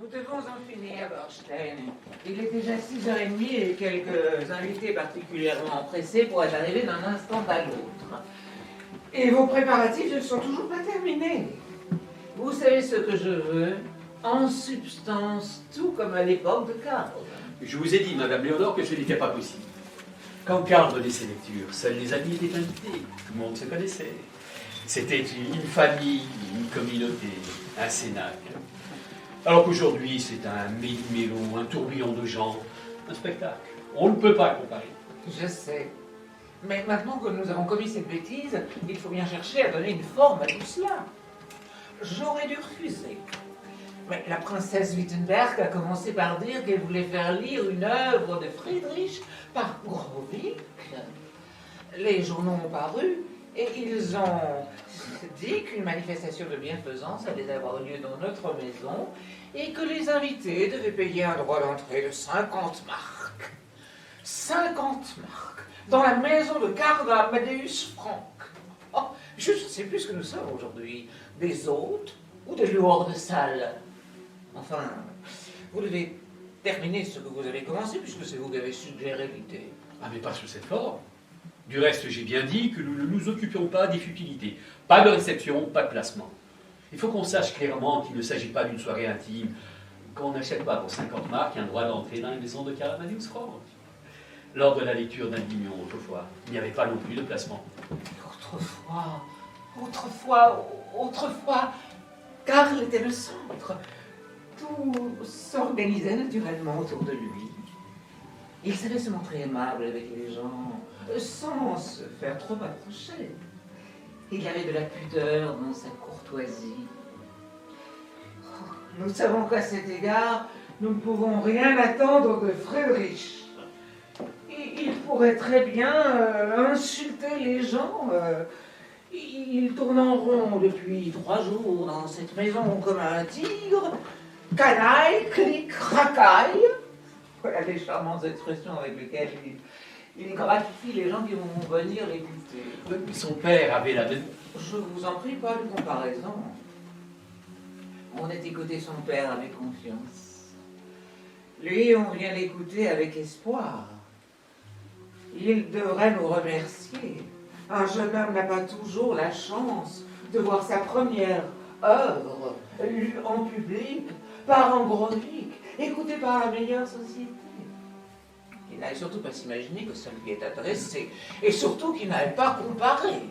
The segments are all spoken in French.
Nous devons en finir, Bernstein. Il est déjà 6h30 et quelques invités particulièrement pressés pourraient arriver d'un instant à l'autre. Et vos préparatifs ne sont toujours pas terminés. Vous savez ce que je veux? En substance, tout comme à l'époque de Karl. Je vous ai dit, Madame Léonore, que ce n'était pas possible. Quand Karl donnait ses lectures, seuls les amis étaient invités. Tout le monde se connaissait. C'était une famille, une communauté, un cénacle. Alors qu'aujourd'hui, c'est un méli-mélo, un tourbillon de gens, un spectacle. On ne peut pas comparer. Je sais. Mais maintenant que nous avons commis cette bêtise, il faut bien chercher à donner une forme à tout cela. J'aurais dû refuser. Mais la princesse Wittenberg a commencé par dire qu'elle voulait faire lire une œuvre de Friedrich par Grovik. Les journaux ont paru et ils ont dit qu'une manifestation de bienfaisance allait avoir lieu dans notre maison et que les invités devaient payer un droit d'entrée de 50 marks. 50 marks dans la maison de Karl Amadeus Frank. Oh, je ne sais plus ce que nous sommes aujourd'hui, des hôtes ou des loueurs de salle. Enfin, vous devez terminer ce que vous avez commencé, puisque c'est vous qui avez suggéré l'idée. Ah, mais pas sous cette forme. Du reste, j'ai bien dit que nous ne nous occupions pas des futilités. Pas de réception, pas de placement. Il faut qu'on sache clairement qu'il ne s'agit pas d'une soirée intime, qu'on n'achète pas pour 50 marks un droit d'entrée dans la maison de Karl Amadeus Frank. Lors de la lecture d'Indignon, autrefois, il n'y avait pas non plus de placement. Autrefois, Karl était le centre. Tout s'organisait naturellement autour de lui. Il savait se montrer aimable avec les gens, sans se faire trop approcher. Il avait de la pudeur dans sa courtoisie. Nous savons qu'à cet égard, nous ne pouvons rien attendre de Friedrich. Il pourrait très bien insulter les gens. Il tourne en rond depuis 3 jours dans cette maison comme un tigre. Canaille, clic, racaille. Voilà les charmantes expressions avec lesquelles il gratifie les gens qui vont venir l'écouter. Son père avait la même... Je vous en prie, pas de comparaison. On a écouté son père avec confiance. Lui, on vient l'écouter avec espoir. Il devrait nous remercier. Un jeune homme n'a pas toujours la chance de voir sa première œuvre lue en public par un Grovik, écouté par la meilleure société. Il n'allait surtout pas s'imaginer que ça lui est adressé, et surtout qu'il n'allait pas comparer.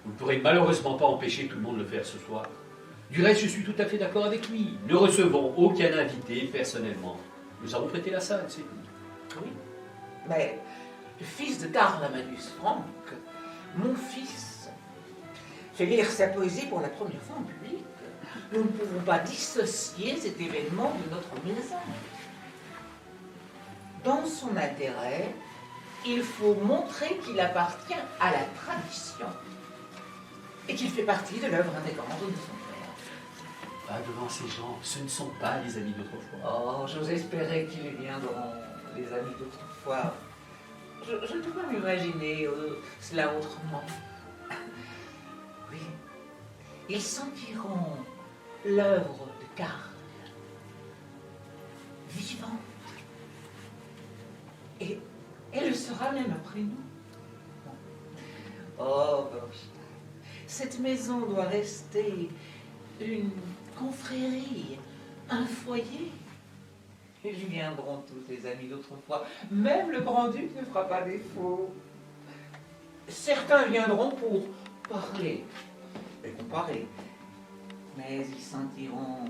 Vous ne pourrez malheureusement pas empêcher tout le monde de le faire ce soir. Du reste, je suis tout à fait d'accord avec lui. Ne recevons aucun invité personnellement. Nous avons prêté la salle, c'est tout. Oui, mais le fils de Karl Amadeus Frank, mon fils, fait lire sa poésie pour la première fois en public. Nous ne pouvons pas dissocier cet événement de notre maison. Dans son intérêt, il faut montrer qu'il appartient à la tradition et qu'il fait partie de l'œuvre intégrante de son père. Pas devant ces gens, ce ne sont pas les amis d'autrefois. Oh, j'ose espérer qu'ils viendront, les amis d'autrefois. Je ne peux pas m'imaginer cela autrement. Oui, ils sentiront l'œuvre de Karl vivante. Et elle le sera même après nous. Oh, Bernstein, cette maison doit rester une confrérie, un foyer. Ils viendront tous les amis d'autrefois. Même le grand-duc ne fera pas défaut. Certains viendront pour parler et comparer. Mais ils sentiront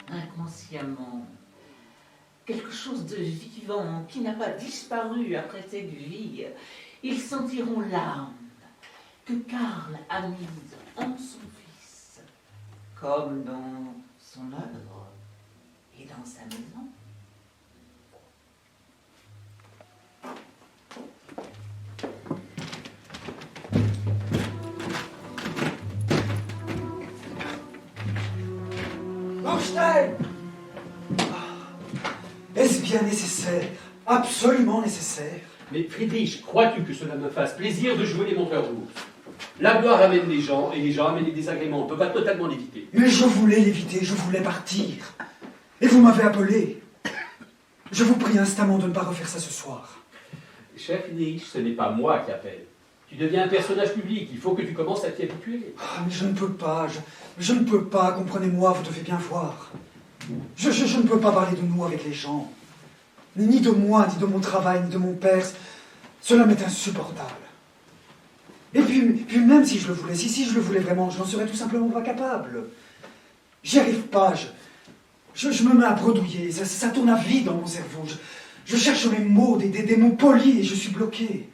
inconsciemment quelque chose de vivant qui n'a pas disparu après cette vie. Ils sentiront l'âme que Karl a mise en son fils, comme dans son œuvre et dans sa maison. Bernstein! Est-ce bien nécessaire? Absolument nécessaire? Mais Friedrich, crois-tu que cela me fasse plaisir de jouer les montreurs d'ours? La gloire amène les gens, et les gens amènent les désagréments. On ne peut pas totalement l'éviter. Mais je voulais l'éviter, je voulais partir. Et vous m'avez appelé. Je vous prie instamment de ne pas refaire ça ce soir. Cher Friedrich, ce n'est pas moi qui appelle. Tu deviens un personnage public, il faut que tu commences à t'y habituer. Ah, mais je ne peux pas, je ne peux pas, comprenez-moi, vous devez bien voir. Je ne peux pas parler de nous avec les gens. Ni de moi, ni de mon travail, ni de mon père. Cela m'est insupportable. Et puis même si je le voulais, si je le voulais vraiment, je n'en serais tout simplement pas capable. J'y arrive pas, je me mets à bredouiller, ça tourne à vide dans mon cerveau. Je cherche mes mots, des mots polis, et je suis bloqué.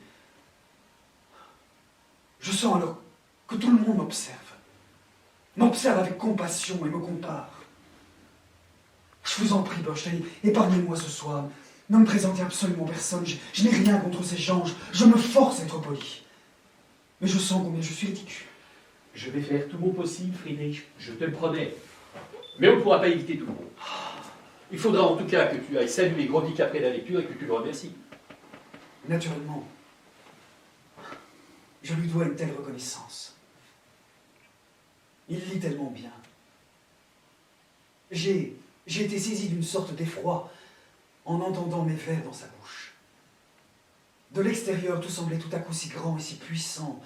Je sens alors que tout le monde m'observe avec compassion et me compare. Je vous en prie, Bernstein, épargnez-moi ce soir. Ne me présentez absolument personne, je n'ai rien contre ces gens, je me force à être poli. Mais je sens combien je suis ridicule. Je vais faire tout mon possible, Friedrich, je te le promets. Mais on ne pourra pas éviter tout le monde. Il faudra en tout cas que tu ailles saluer Grodnik après la lecture et que tu le remercies. Naturellement. Je lui dois une telle reconnaissance. Il lit tellement bien. J'ai été saisi d'une sorte d'effroi en entendant mes vers dans sa bouche. De l'extérieur, tout semblait tout à coup si grand et si puissant,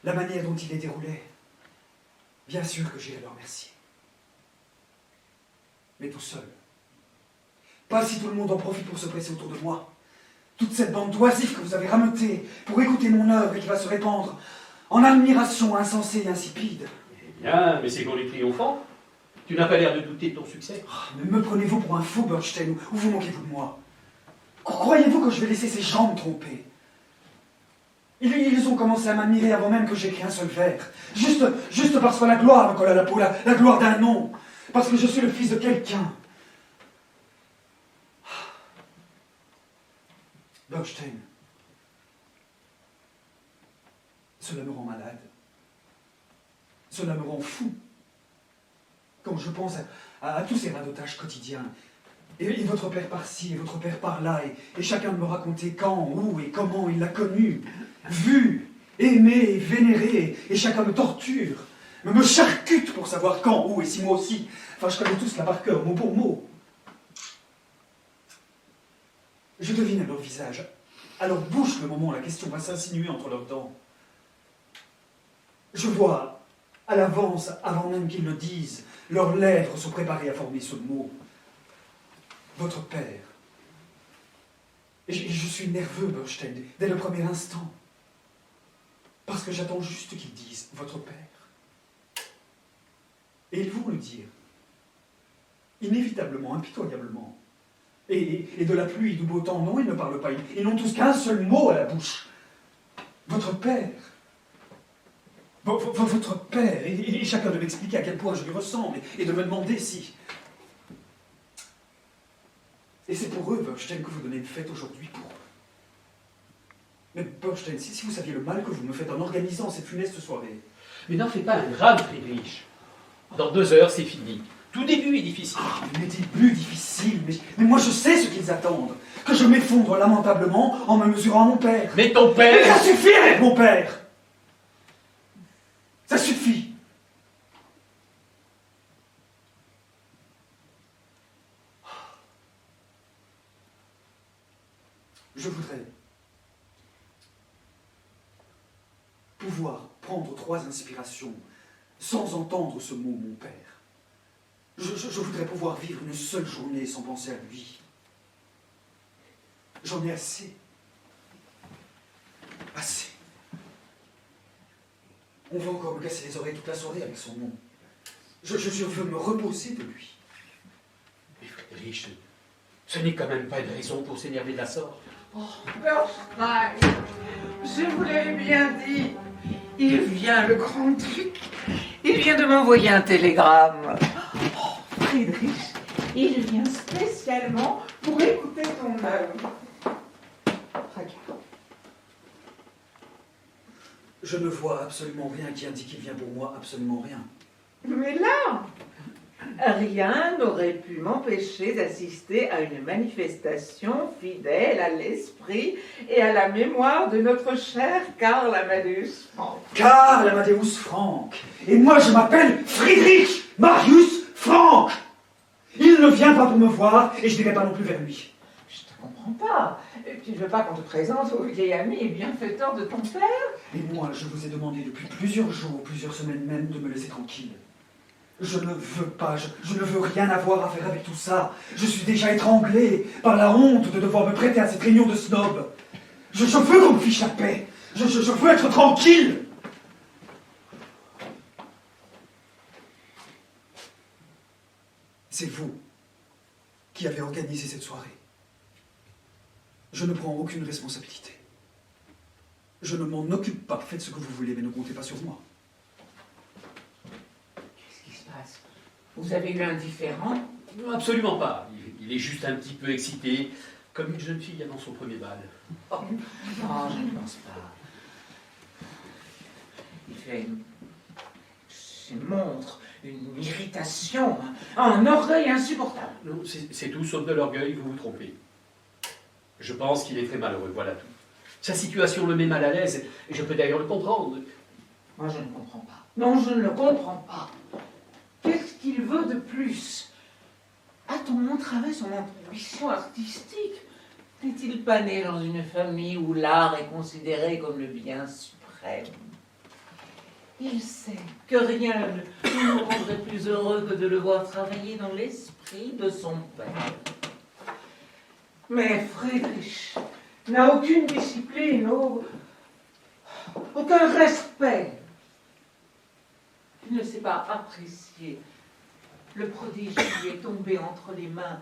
la manière dont il les déroulait. Bien sûr que j'irai le remercier. Mais tout seul. Pas si tout le monde en profite pour se presser autour de moi. Toute cette bande d'oisifs que vous avez rameutée pour écouter mon œuvre et qui va se répandre en admiration insensée et insipide. Eh bien, mais c'est qu'on est triomphant. Tu n'as pas l'air de douter de ton succès. Mais me prenez-vous pour un fou, Bernstein, ou vous moquez-vous de moi? Croyez-vous que je vais laisser ces gens me tromper? Ils ont commencé à m'admirer avant même que j'écris un seul vers. Juste parce que la gloire me colle à la peau, la gloire d'un nom. Parce que je suis le fils de quelqu'un. Bernstein, cela me rend malade. Cela me rend fou. Quand je pense à tous ces radotages quotidiens, et votre père par-ci, et votre père par-là, et chacun de me raconter quand, où et comment il l'a connu, vu, aimé, vénéré, et chacun me torture, me charcute pour savoir quand, où, et si moi aussi. Enfin, je connais tout cela par cœur, mot pour mot. Je devine à leur visage, à leur bouche, le moment où la question va s'insinuer entre leurs dents. Je vois, à l'avance, avant même qu'ils le disent, leurs lèvres se préparer à former ce mot. Votre père. Et je suis nerveux, Bernstein, dès le premier instant. Parce que j'attends juste qu'ils disent « votre père ». Et ils vont le dire. Inévitablement, impitoyablement. Et de la pluie, du beau temps, non, ils ne parlent pas. Ils n'ont tous qu'un seul mot à la bouche. Votre père. Votre père. Et chacun de m'expliquer à quel point je lui ressemble et de me demander si... Et c'est pour eux, Bernstein, que vous donnez une fête aujourd'hui, pour eux. Mais Bernstein, si vous saviez le mal que vous me faites en organisant cette funeste soirée. Mais n'en fais pas un drame, Friedrich. Dans 2 heures, c'est fini. Tout début est difficile. Ah, mais début difficile, mais moi je sais ce qu'ils attendent. Que je m'effondre lamentablement en me mesurant à mon père. Mais ton Mais père... ça suffit avec mon père! Ça suffit! Je voudrais pouvoir prendre 3 inspirations sans entendre ce mot, mon père. Je voudrais pouvoir vivre une seule journée sans penser à lui. J'en ai assez. Assez. On va encore me casser les oreilles toute la soirée avec son nom. Je veux me reposer de lui. Mais Friedrich, ce n'est quand même pas une raison pour s'énerver de la sorte. Oh, Bernstein, je vous l'avais bien dit. Il vient, le grand duc. Il vient de m'envoyer un télégramme. Oh, Friedrich, il vient spécialement pour écouter ton œuvre. Regarde. Je ne vois absolument rien qui indique qu'il vient pour moi, absolument rien. Mais là, rien n'aurait pu m'empêcher d'assister à une manifestation fidèle à l'esprit et à la mémoire de notre cher Karl Amadeus Franck. Karl Amadeus Franck. Et moi je m'appelle Friedrich Marius Franck. Il ne vient pas pour me voir et je n'irai pas non plus vers lui. Je te comprends pas. Tu ne veux pas qu'on te présente au vieil ami et bienfaiteur de ton père? Mais moi, je vous ai demandé depuis plusieurs jours, plusieurs semaines même, de me laisser tranquille. Je ne veux pas, je ne veux rien avoir à faire avec tout ça. Je suis déjà étranglé par la honte de devoir me prêter à cette réunion de snobs. Je veux qu'on me fiche la paix. Je veux être tranquille. C'est vous qui avez organisé cette soirée. Je ne prends aucune responsabilité. Je ne m'en occupe pas. Faites ce que vous voulez, mais ne comptez pas sur moi. Qu'est-ce qui se passe? Vous avez eu un différend? Non, absolument pas. Il est juste un petit peu excité, comme une jeune fille avant son premier bal. Oh, non, je ne pense pas. Il fait montre une irritation, un orgueil insupportable. Non, c'est tout sauf de l'orgueil, vous vous trompez. Je pense qu'il est très malheureux, voilà tout. Sa situation le met mal à l'aise, et je peux d'ailleurs le comprendre. Moi, je ne comprends pas. Non, je ne le comprends pas. Qu'est-ce qu'il veut de plus? A-t-on entravé son ambition artistique? N'est-il pas né dans une famille où l'art est considéré comme le bien suprême? Il sait que rien ne nous rendrait plus heureux que de le voir travailler dans l'esprit de son père. Mais Friedrich n'a aucune discipline, aucun respect. Il ne sait pas apprécier le prodige qui lui est tombé entre les mains.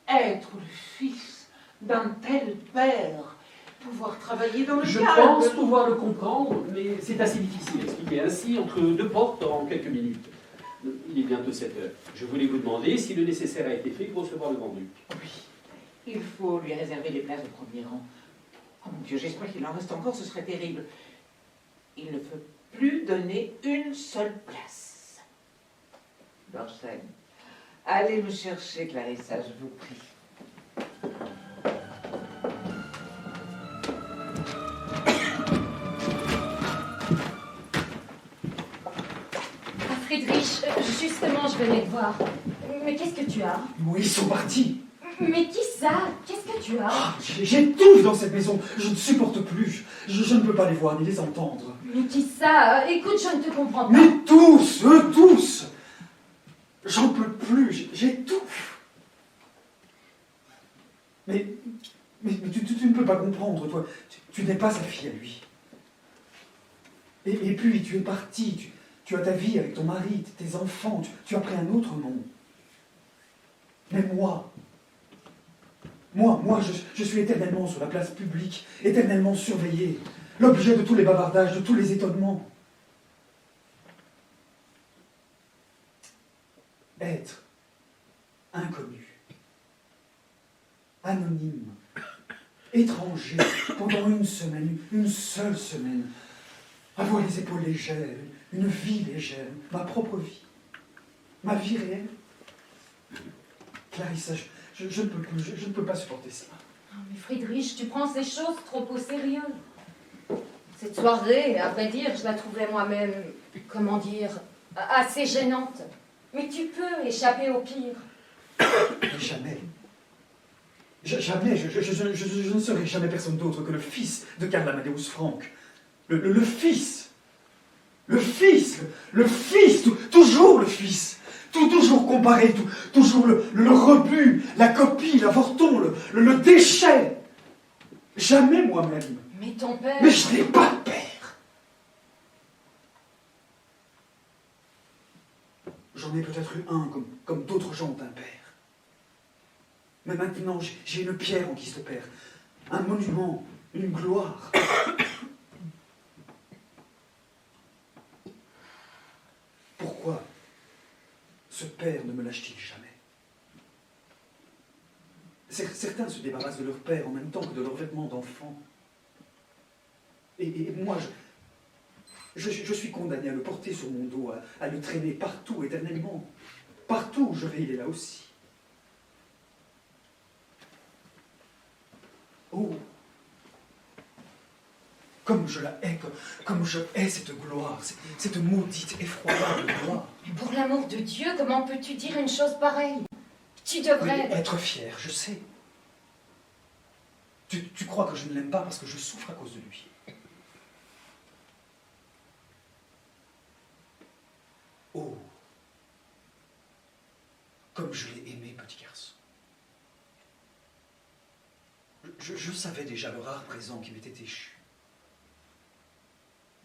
Être le fils d'un tel père, pouvoir travailler dans le Je calme. pense pouvoir le comprendre, mais c'est assez difficile d'expliquer ainsi entre deux portes en quelques minutes. Il est bientôt 7 heures. Je voulais vous demander si le nécessaire a été fait pour recevoir le grand-duc. Oui, il faut lui réserver les places de premier rang. Oh mon Dieu, j'espère qu'il en reste encore, ce serait terrible. Il ne peut plus donner une seule place. Dorsen, allez me chercher, Clarissa, je vous prie. Friedrich, justement, je venais te voir. Mais qu'est-ce que tu as? Oui, ils sont partis. Mais qui ça? Qu'est-ce que tu as? Ah, j'étouffe dans cette maison. Je ne supporte plus. Je ne peux pas les voir ni les entendre. Mais qui ça? Écoute, je ne te comprends pas. Mais tous, eux tous. J'en peux plus. J'étouffe. Mais tu ne peux pas comprendre, toi. Tu n'es pas sa fille à lui. Et puis, tu es parti. Tu as ta vie avec ton mari, tes enfants. Tu as pris un autre nom. Mais moi, je suis éternellement sur la place publique, éternellement surveillé, l'objet de tous les bavardages, de tous les étonnements. Être inconnu, anonyme, étranger, pendant une semaine, une seule semaine, avoir les épaules légères, une vie légère, ma propre vie, ma vie réelle. Clarissa, je ne peux plus, je ne peux pas supporter ça. Oh, mais Friedrich, tu prends ces choses trop au sérieux. Cette soirée, à vrai dire, je la trouvais moi-même, comment dire, assez gênante. Mais tu peux échapper au pire. Mais jamais. Jamais, je ne serai jamais personne d'autre que le fils de Karl Amadeus Frank. Le fils. Le fils, toujours le fils. Toujours comparé, toujours le rebut, la copie, l'avorton, le déchet. Jamais moi-même. Mais ton père... Mais je n'ai pas de père. J'en ai peut-être eu un, comme d'autres gens ont un père. Mais maintenant, j'ai une pierre en guise de père. Un monument, une gloire. Pourquoi ce père ne me lâche-t-il jamais? Certains se débarrassent de leur père en même temps que de leurs vêtements d'enfant. Et moi, je suis condamné à le porter sur mon dos, à le traîner partout, éternellement. Partout où je vais, il est là aussi. Oh, comme je la hais, comme je hais cette gloire, cette maudite, effroyable gloire. Mais pour l'amour de Dieu, comment peux-tu dire une chose pareille? Tu devrais... Mais être fier, je sais. Tu crois que je ne l'aime pas parce que je souffre à cause de lui. Oh, comme je l'ai aimé, petit garçon. Je savais déjà le rare présent qui m'était échu.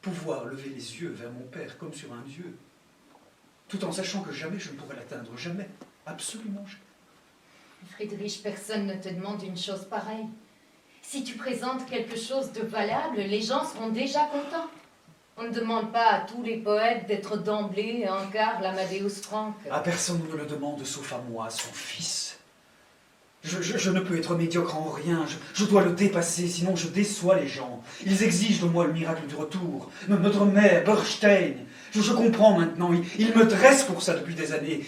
Pouvoir lever les yeux vers mon père comme sur un dieu, tout en sachant que jamais je ne pourrais l'atteindre, jamais, absolument jamais. Friedrich, personne ne te demande une chose pareille. Si tu présentes quelque chose de valable, les gens seront déjà contents. On ne demande pas à tous les poètes d'être d'emblée un quart l'Amadeus Franck. À personne ne le demande sauf à moi, son fils. Je ne peux être médiocre en rien, je dois le dépasser, sinon je déçois les gens. Ils exigent de moi le miracle du retour. Notre mère, Bernstein, je comprends maintenant, ils me dressent pour ça depuis des années.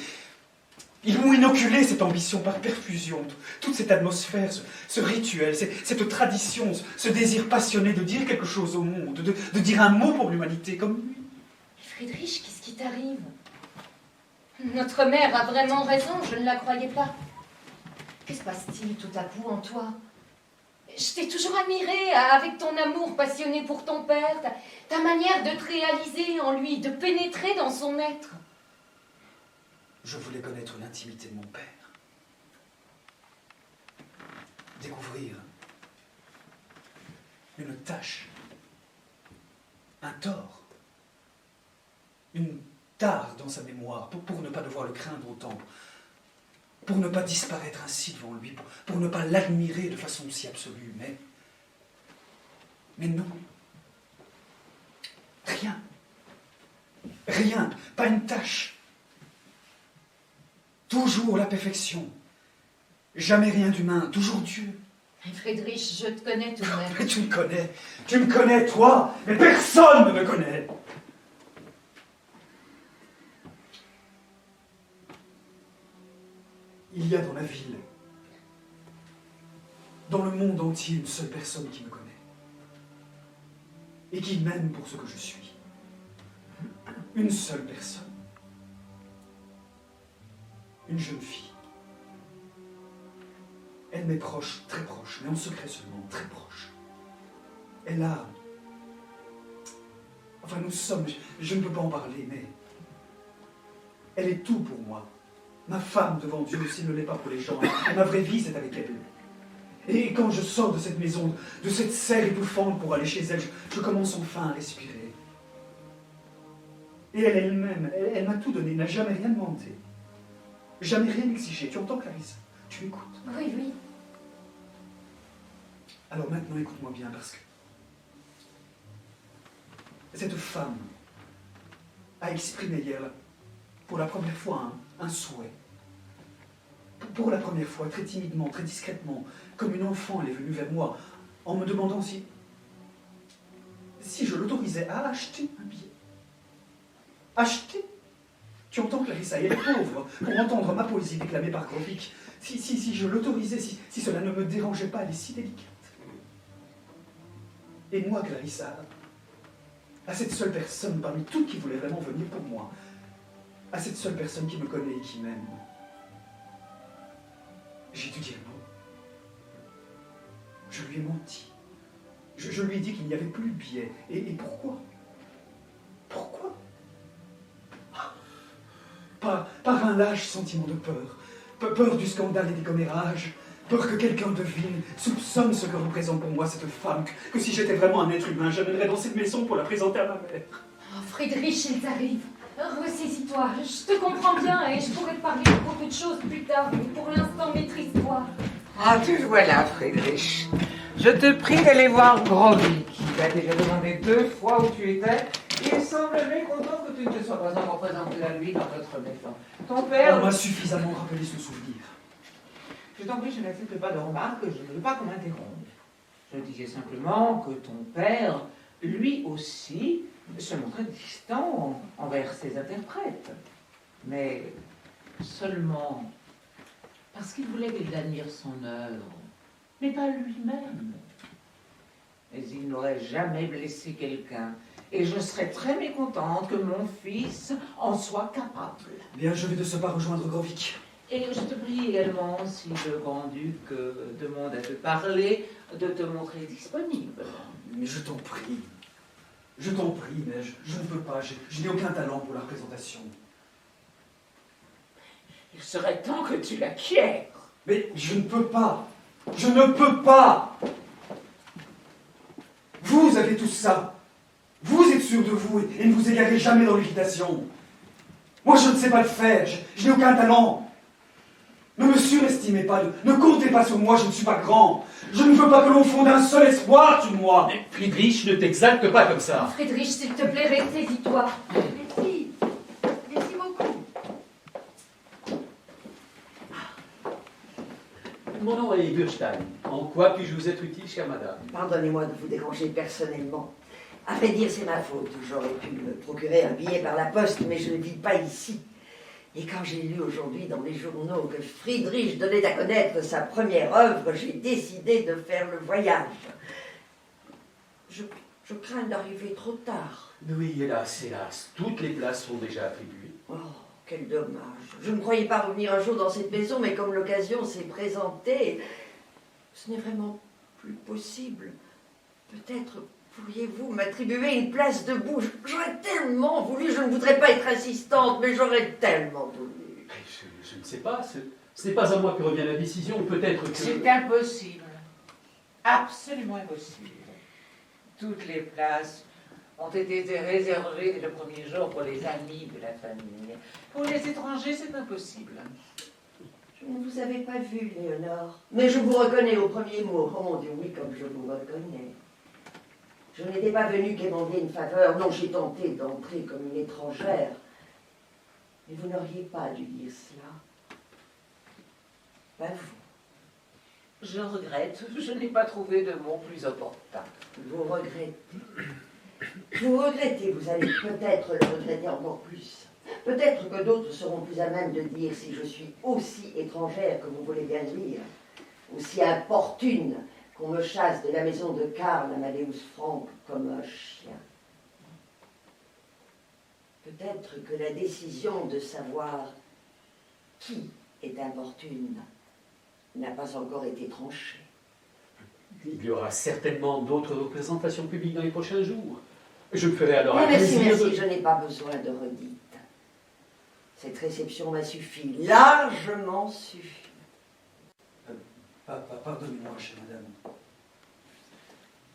Ils m'ont inoculé cette ambition par perfusion, toute cette atmosphère, ce rituel, cette tradition, ce désir passionné de dire quelque chose au monde, de dire un mot pour l'humanité, comme lui. Friedrich, qu'est-ce qui t'arrive? Notre mère a vraiment raison, je ne la croyais pas. Que se passe-t-il tout à coup en toi? Je t'ai toujours admiré avec ton amour passionné pour ton père, ta manière de te réaliser en lui, de pénétrer dans son être. Je voulais connaître l'intimité de mon père. Découvrir une tâche, un tort, une tare dans sa mémoire, pour ne pas devoir le craindre autant, pour ne pas disparaître ainsi devant lui, pour ne pas l'admirer de façon si absolue, mais non. Rien, pas une tâche. Toujours la perfection. Jamais rien d'humain, toujours Dieu. Friedrich, je te connais tout de même. Mais tu me connais, toi, mais personne ne me connaît. Il y a dans la ville, dans le monde entier, une seule personne qui me connaît. Et qui m'aime pour ce que je suis. Une seule personne. Une jeune fille. Elle m'est proche, très proche, mais en secret seulement, très proche. Elle a... Enfin, nous sommes... Je ne peux pas en parler, mais... Elle est tout pour moi. Ma femme devant Dieu, s'il ne l'est pas pour les gens. Et ma vraie vie, c'est avec elle. Et quand je sors de cette maison, de cette serre étouffante pour aller chez elle, je commence enfin à respirer. Et elle-même, elle m'a tout donné, n'a jamais rien demandé. Jamais rien exigé. Tu entends, Clarisse? Tu m'écoutes? Oui, oui. Alors maintenant, écoute-moi bien, parce que cette femme a exprimé hier, pour la première fois, un souhait. Pour la première fois, très timidement, très discrètement, comme une enfant, elle est venue vers moi, en me demandant si je l'autorisais à acheter un billet. Acheter? Tu entends, Clarissa, elle est pauvre, pour entendre ma poésie déclamée par Grovik. Si je l'autorisais, si cela ne me dérangeait pas, elle est si délicate. Et moi, Clarissa, à cette seule personne parmi toutes qui voulait vraiment venir pour moi, à cette seule personne qui me connaît et qui m'aime, j'ai dû dire non. Je lui ai menti. Je lui ai dit qu'il n'y avait plus de billets. Et pourquoi? Pourquoi? Par un lâche sentiment de peur. Peur du scandale et des commérages. Peur que quelqu'un devine, soupçonne ce que représente pour moi cette femme. Que si j'étais vraiment un être humain, j'amènerais dans cette maison pour la présenter à ma mère. Oh, Friedrich, il t'arrive. Ressaisis-toi. Je te comprends bien et je pourrais te parler de beaucoup de choses plus tard. Mais pour l'instant, maîtrise-toi. Ah, te voilà, Friedrich. Je te prie d'aller voir Grovik. Il t'a déjà demandé 2 fois où tu étais. Il semble mécontent que tu ne te sois pas encore présenté à lui dans notre maison. Ton père... On m'a suffisamment rappelé ce souvenir. Je t'en prie, je n'accepte pas de remarques, je ne veux pas qu'on m'interrompe. Je disais simplement que ton père, lui aussi, se montrait distant envers ses interprètes. Mais seulement parce qu'il voulait qu'il admire son œuvre, mais pas lui-même. Mais il n'aurait jamais blessé quelqu'un. Et je serais très mécontente que mon fils en soit capable. Bien, je vais de ce pas rejoindre Grovik. Et je te prie également, si le grand-duc demande à te parler, de te montrer disponible. Mais je t'en prie. Je t'en prie, mais je ne peux pas. Je n'ai aucun talent pour la représentation. Il serait temps que tu l'acquières. Mais je ne peux pas. Je ne peux pas. Vous avez tout ça. Vous êtes sûr de vous et ne vous égarez jamais dans l'équitation. Moi, je ne sais pas le faire. Je n'ai aucun talent. Ne me surestimez pas. Ne comptez pas sur moi. Je ne suis pas grand. Je ne veux pas que l'on fonde un seul espoir sur moi. Mais Friedrich, ne t'exalte pas comme ça. Friedrich, s'il te plaît, ressaisis-toi. Merci. Merci beaucoup. Mon nom est Burstein. En quoi puis-je vous être utile, chère madame? Pardonnez-moi de vous déranger personnellement. À vrai dire, c'est ma faute. J'aurais pu me procurer un billet par la poste, mais je ne vis pas ici. Et quand j'ai lu aujourd'hui dans les journaux que Friedrich donnait à connaître sa première œuvre, j'ai décidé de faire le voyage. Je crains d'arriver trop tard. Oui, hélas, hélas. Toutes les places sont déjà attribuées. Oh, quel dommage. Je ne croyais pas revenir un jour dans cette maison, mais comme l'occasion s'est présentée, ce n'est vraiment plus possible. Peut-être pourriez-vous m'attribuer une place debout. J'aurais tellement voulu, je ne voudrais pas être assistante, mais j'aurais tellement voulu. Je ne sais pas. Ce n'est pas à moi que revient la décision. Peut-être que... C'est impossible. Absolument impossible. Toutes les places ont été réservées dès le premier jour pour les amis de la famille. Pour les étrangers, c'est impossible. Je ne vous avais pas vu, Léonore. Mais je vous reconnais au premier mot. Oh mon Dieu, oui, comme je vous reconnais. Je n'étais pas venue quémander une faveur. Non, j'ai tenté d'entrer comme une étrangère. Mais vous n'auriez pas dû dire cela. Pas vous. Je regrette, je n'ai pas trouvé de mot plus opportun. Vous regrettez. Vous regrettez, vous allez peut-être le regretter encore plus. Peut-être que d'autres seront plus à même de dire si je suis aussi étrangère que vous voulez bien dire, aussi importune qu'on me chasse de la maison de Karl Amadeus Frank comme un chien. Peut-être que la décision de savoir qui est importune n'a pas encore été tranchée. Il y aura certainement d'autres représentations publiques dans les prochains jours. Je me ferai alors un Merci, plaisir merci, je n'ai pas besoin de redite. Cette réception m'a suffi, largement suffi. Pardonnez-moi, chère madame.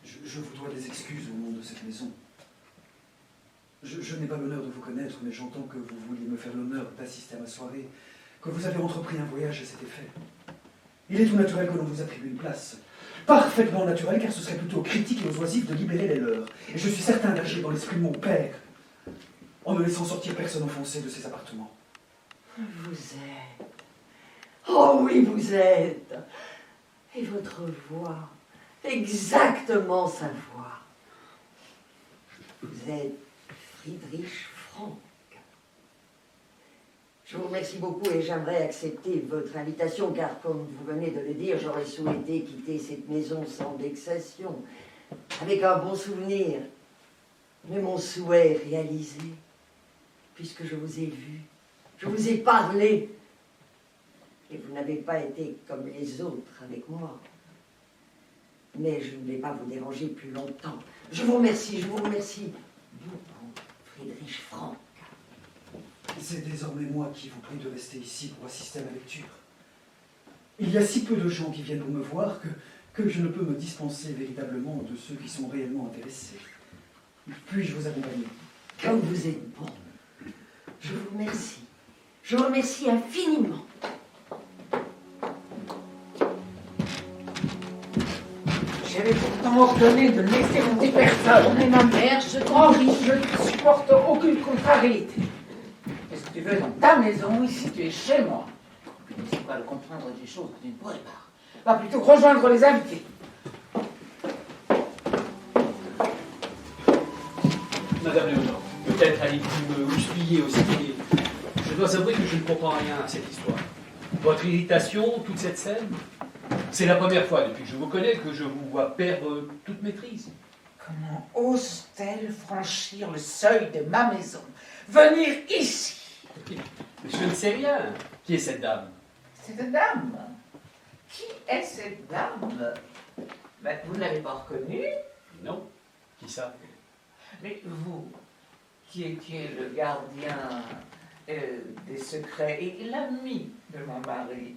Je vous dois des excuses au nom de cette maison. Je n'ai pas l'honneur de vous connaître, mais j'entends que vous vouliez me faire l'honneur d'assister à ma soirée, que vous avez entrepris un voyage à cet effet. Il est tout naturel que l'on vous attribue une place. Parfaitement naturel, car ce serait plutôt critique et oisif de libérer les leurs. Et je suis certain d'agir dans l'esprit de mon père, en ne laissant sortir personne offensé de ses appartements. Vous êtes. Oh oui, vous êtes. Et votre voix, exactement sa voix. Vous êtes Friedrich Frank. Je vous remercie beaucoup et j'aimerais accepter votre invitation car, comme vous venez de le dire, j'aurais souhaité quitter cette maison sans vexation, avec un bon souvenir. Mais mon souhait est réalisé, puisque je vous ai vu, je vous ai parlé, et vous n'avez pas été comme les autres avec moi. Mais je ne vais pas vous déranger plus longtemps. Je vous remercie beaucoup, Friedrich Frank. C'est désormais moi qui vous prie de rester ici pour assister à la lecture. Il y a si peu de gens qui viennent pour me voir que je ne peux me dispenser véritablement de ceux qui sont réellement intéressés. Puis-je vous accompagner? Comme vous êtes bon. Je vous remercie. Je vous remercie infiniment. J'avais pourtant ordonné de ne laisser monter personne. Mais ma mère, je Oh, t'en prie. je ne supporte aucune contrariété. Qu'est-ce que tu veux dans ta maison, ici tu es chez moi? Tu ne sais pas de comprendre des choses que tu ne pourrais pas. Va plutôt rejoindre les invités. Madame Léonore, peut-être allez-vous me houspiller aussi, mais je dois avouer que je ne comprends rien à cette histoire. Votre irritation, toute cette scène, c'est la première fois depuis que je vous connais que je vous vois perdre toute maîtrise. Comment ose-t-elle franchir le seuil de ma maison? Venir ici? Mais je ne sais rien. Qui est cette dame? cette dame. Qui est cette dame? Ben, vous ne l'avez pas reconnue? Non. Qui ça? Mais vous, qui étiez le gardien des secrets et l'ami de mon mari,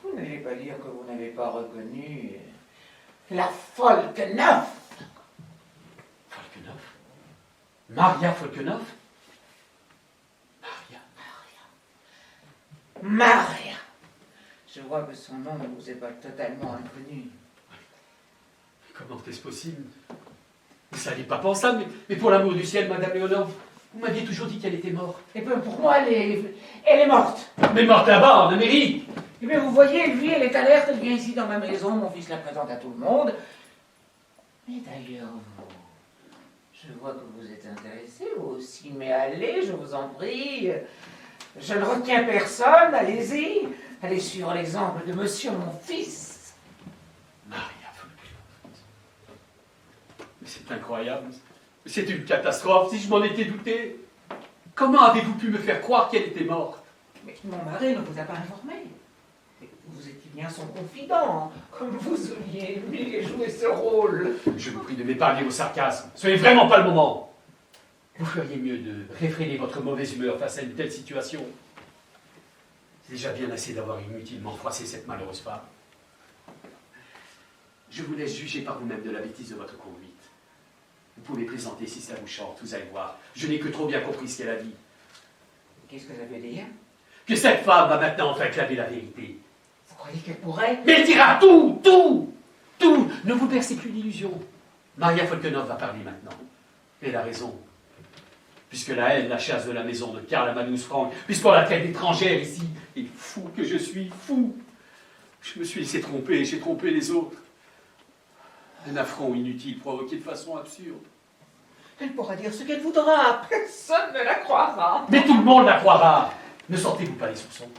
vous n'allez pas dire que vous n'avez pas reconnu la Folquenoff. Folquenoff? Maria Folquenoff? Maria. Je vois que son nom ne vous est pas totalement inconnu. Comment est-ce possible? Ça n'est pas pensable, mais pour l'amour du ciel, Madame Léonore, vous m'aviez toujours dit qu'elle était morte. Et bien pour moi, elle est morte. Mais morte là-bas, en Amérique! Et bien vous voyez, lui, elle est alerte, elle vient ici dans ma maison, mon fils la présente à tout le monde. Mais d'ailleurs, vous, je vois que vous êtes intéressé, vous aussi, mais allez, je vous en prie. Je ne retiens personne, allez-y. Allez suivre l'exemple de monsieur mon fils. Maria Folquenoff. Mais c'est incroyable. C'est une catastrophe, si je m'en étais douté. Comment avez-vous pu me faire croire qu'elle était morte? Mais mon mari ne vous a pas informé. Vous étiez bien son confident, comme vous auriez aimé jouer ce rôle. Je vous prie de m'épargner vos sarcasmes. Ce n'est vraiment pas le moment. Vous feriez mieux de réfréner votre mauvaise humeur face à une telle situation. C'est déjà bien assez d'avoir inutilement froissé cette malheureuse femme. Je vous laisse juger par vous-même de la bêtise de votre conduite. Vous pouvez plaisanter si ça vous chante, vous allez voir. Je n'ai que trop bien compris ce qu'elle a dit. Qu'est-ce que ça veut dire? Que cette femme va maintenant enfin clamer la vérité. Vous croyez qu'elle pourrait? Mais elle dira tout, tout, tout. Ne vous bercez plus d'illusions. Maria Folquenoff va parler maintenant. Elle a raison. Puisque la haine la chasse de la maison de Karl Amanus Frank, puisqu'on la traite d'étrangère ici, et fou que je suis, fou. Je me suis laissé tromper, j'ai trompé les autres. Un affront inutile provoqué de façon absurde. Elle pourra dire ce qu'elle voudra, personne ne la croira. Mais tout le monde la croira. Ne sentez-vous pas les soupçons?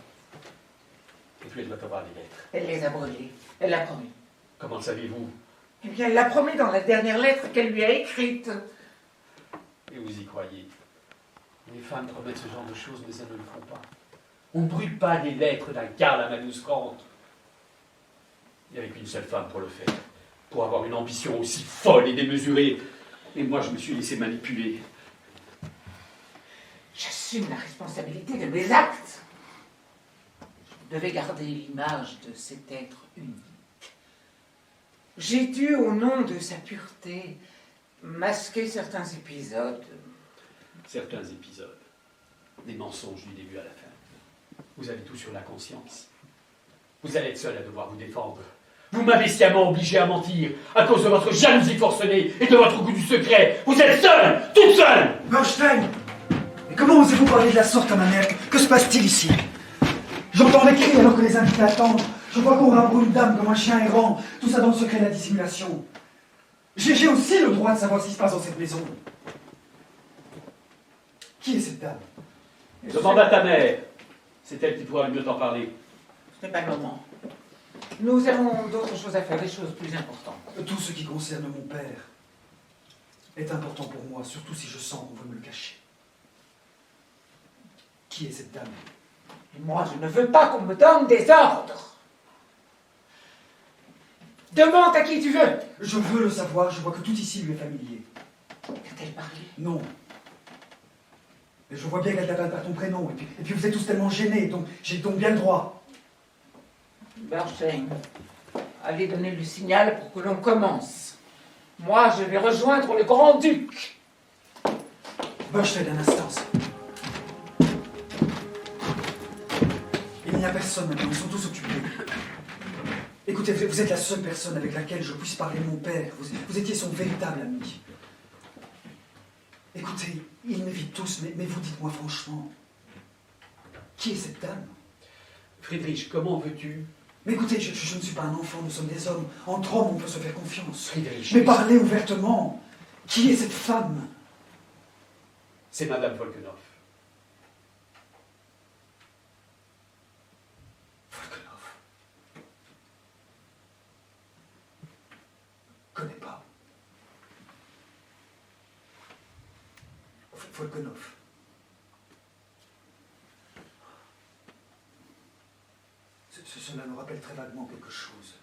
Et puis elle doit avoir des lettres. Elle les a brûlées, elle l'a promis. Comment le savez-vous? Eh bien, elle l'a promis dans la dernière lettre qu'elle lui a écrite. Et vous y croyez? Les femmes promettent ce genre de choses, mais elles ne le font pas. On ne brûle pas les lettres d'un Karl Amanus Frank. Il n'y avait qu'une seule femme pour le faire. Pour avoir une ambition aussi folle et démesurée. Et moi, je me suis laissé manipuler. J'assume la responsabilité de mes actes. Je devais garder l'image de cet être unique. J'ai dû, au nom de sa pureté, masquer certains épisodes. Certains épisodes. Des mensonges du début à la fin. Vous avez tout sur la conscience. Vous allez être seul à devoir vous défendre. Vous m'avez sciemment obligé à mentir à cause de votre jalousie forcenée et de votre goût du secret. Vous êtes seule, toute seule. Bernstein! Mais comment osez-vous parler de la sorte à ma mère? Que se passe-t-il ici? J'entends les cris alors que les invités attendent. Je vois qu'on rabroue une dame comme un chien errant. Tout ça dans le secret de la dissimulation. J'ai aussi le droit de savoir ce qui se passe dans cette maison. Qui est cette dame? Demande à ta mère. C'est elle qui pourra mieux t'en parler. Ce n'est pas le moment. Nous avons d'autres choses à faire, des choses plus importantes. Tout ce qui concerne mon père est important pour moi, surtout si je sens qu'on veut me le cacher. Qui est cette dame? Et moi, je ne veux pas qu'on me donne des ordres. Demande à qui tu veux. Je veux le savoir, je vois que tout ici lui est familier. Qu'a-t-elle parlé? Non. Mais je vois bien qu'elle t'appelle par ton prénom, et puis vous êtes tous tellement gênés, donc j'ai donc bien le droit. Bernstein, allez donner le signal pour que l'on commence. Moi, je vais rejoindre le grand-duc. Bernstein, un instant. Il n'y a personne maintenant, ils sont tous occupés. Écoutez, vous êtes la seule personne avec laquelle je puisse parler de mon père. Vous étiez son véritable ami. Écoutez, ils m'évitent tous, mais vous dites-moi franchement, qui est cette dame? Friedrich, comment veux-tu? Mais écoutez, je ne suis pas un enfant, nous sommes des hommes. Entre hommes, on peut se faire confiance. Friedrich. Mais parlez ouvertement. Qui est cette femme? C'est Madame Folquenoff. Folquenoff. Connais pas. Folquenoff. Cela me rappelle très vaguement quelque chose.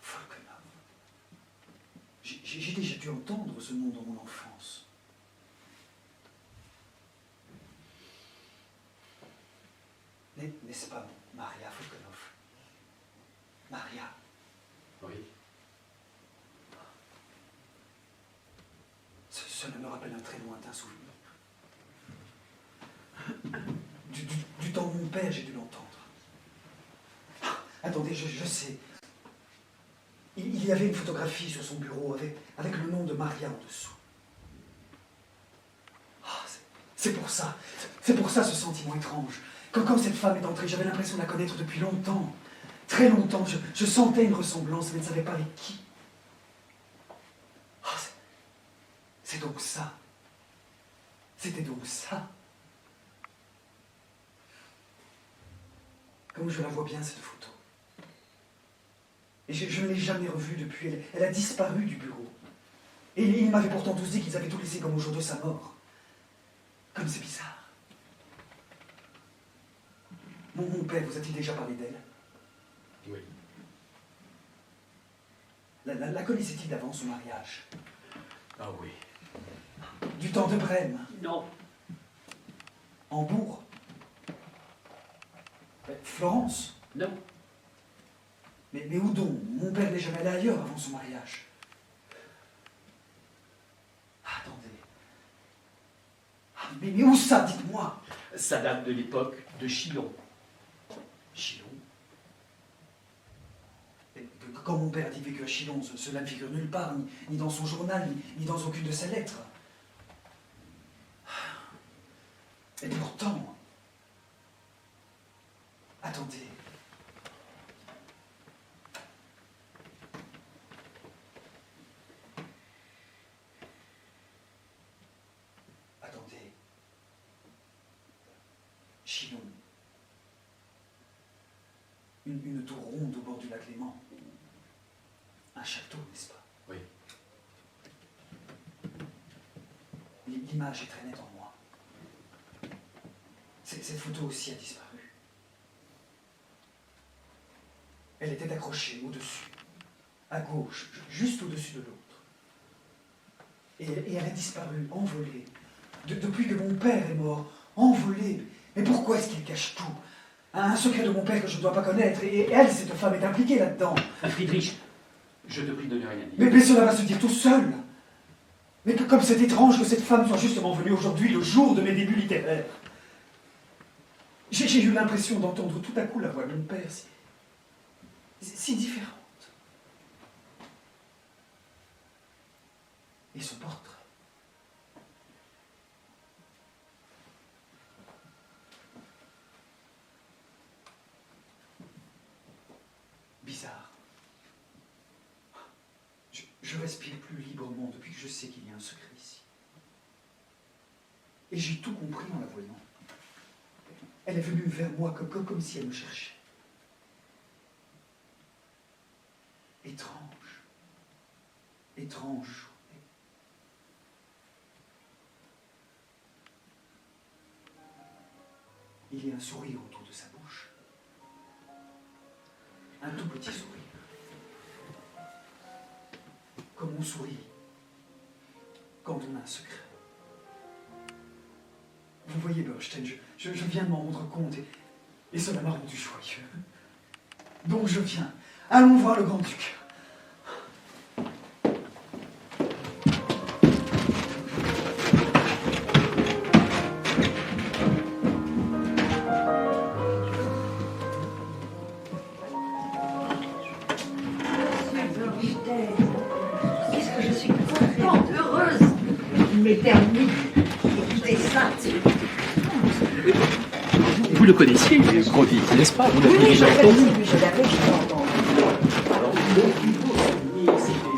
Volkanov. J'ai déjà dû entendre ce nom dans mon enfance. N'est-ce pas Maria Volkanov? Maria. Oui. Cela me rappelle un très lointain souvenir. Du temps de mon père, j'ai dû l'entendre. Ah, attendez, je sais. Il y avait une photographie sur son bureau avec le nom de Maria en dessous. Ah, c'est pour ça. C'est pour ça ce sentiment étrange. Quand cette femme est entrée, j'avais l'impression de la connaître depuis longtemps. Très longtemps. Je sentais une ressemblance, mais je ne savais pas avec qui. Ah, c'est donc ça. C'était donc ça. Comme je la vois bien, cette photo. Et je ne l'ai jamais revue depuis. Elle a disparu du bureau. Et ils m'avaient pourtant tous dit qu'ils avaient tout laissé comme au jour de sa mort. Comme c'est bizarre. Mon père, vous a-t-il déjà parlé d'elle? Oui. La connaissait-il d'avant son mariage? Ah oui. Du temps de Brême? Non. Hambourg? Florence? Non. Mais où donc? Mon père n'est jamais allé ailleurs avant son mariage. Attendez. Mais où ça? Dites-moi. Ça date de l'époque de Chillon. Chillon? Quand mon père dit vécu à Chillon, cela ne figure nulle part, ni dans son journal, ni dans aucune de ses lettres. Et pourtant... Attendez. Attendez. Chillon. Une tour ronde au bord du lac Léman. Un château, n'est-ce pas? Oui. L'image est très nette en moi. Cette photo aussi a disparu. Elle était accrochée au-dessus, à gauche, juste au-dessus de l'autre. Et elle a disparu, envolée. Depuis que mon père est mort, envolée. Mais pourquoi est-ce qu'il cache tout? Un secret de mon père que je ne dois pas connaître. Et elle, cette femme, est impliquée là-dedans. Friedrich, je te prie de ne rien dire. Mais cela va se dire tout seul. Mais comme c'est étrange que cette femme soit justement venue aujourd'hui, le jour de mes débuts littéraires. J'ai eu l'impression d'entendre tout à coup la voix de mon père, si différente. Et son portrait. Bizarre. Je respire plus librement depuis que je sais qu'il y a un secret ici. Et j'ai tout compris en la voyant. Elle est venue vers moi comme si elle me cherchait. Étrange. Étrange journée. Il y a un sourire autour de sa bouche. Un tout petit sourire. Comme on sourit quand on a un secret. Vous voyez, Bernstein, je viens de m'en rendre compte et cela m'a rendu joyeux. Donc je viens. Allons voir le grand-duc. Qu'est-ce que je suis contente, heureuse. Il m'est permis d'écouter ça. Vous le connaissiez, Grovy, n'est-ce pas? Vous l'avez Oui, déjà entendu. je l'avais entendu. Alors, le plus beau souvenir, c'était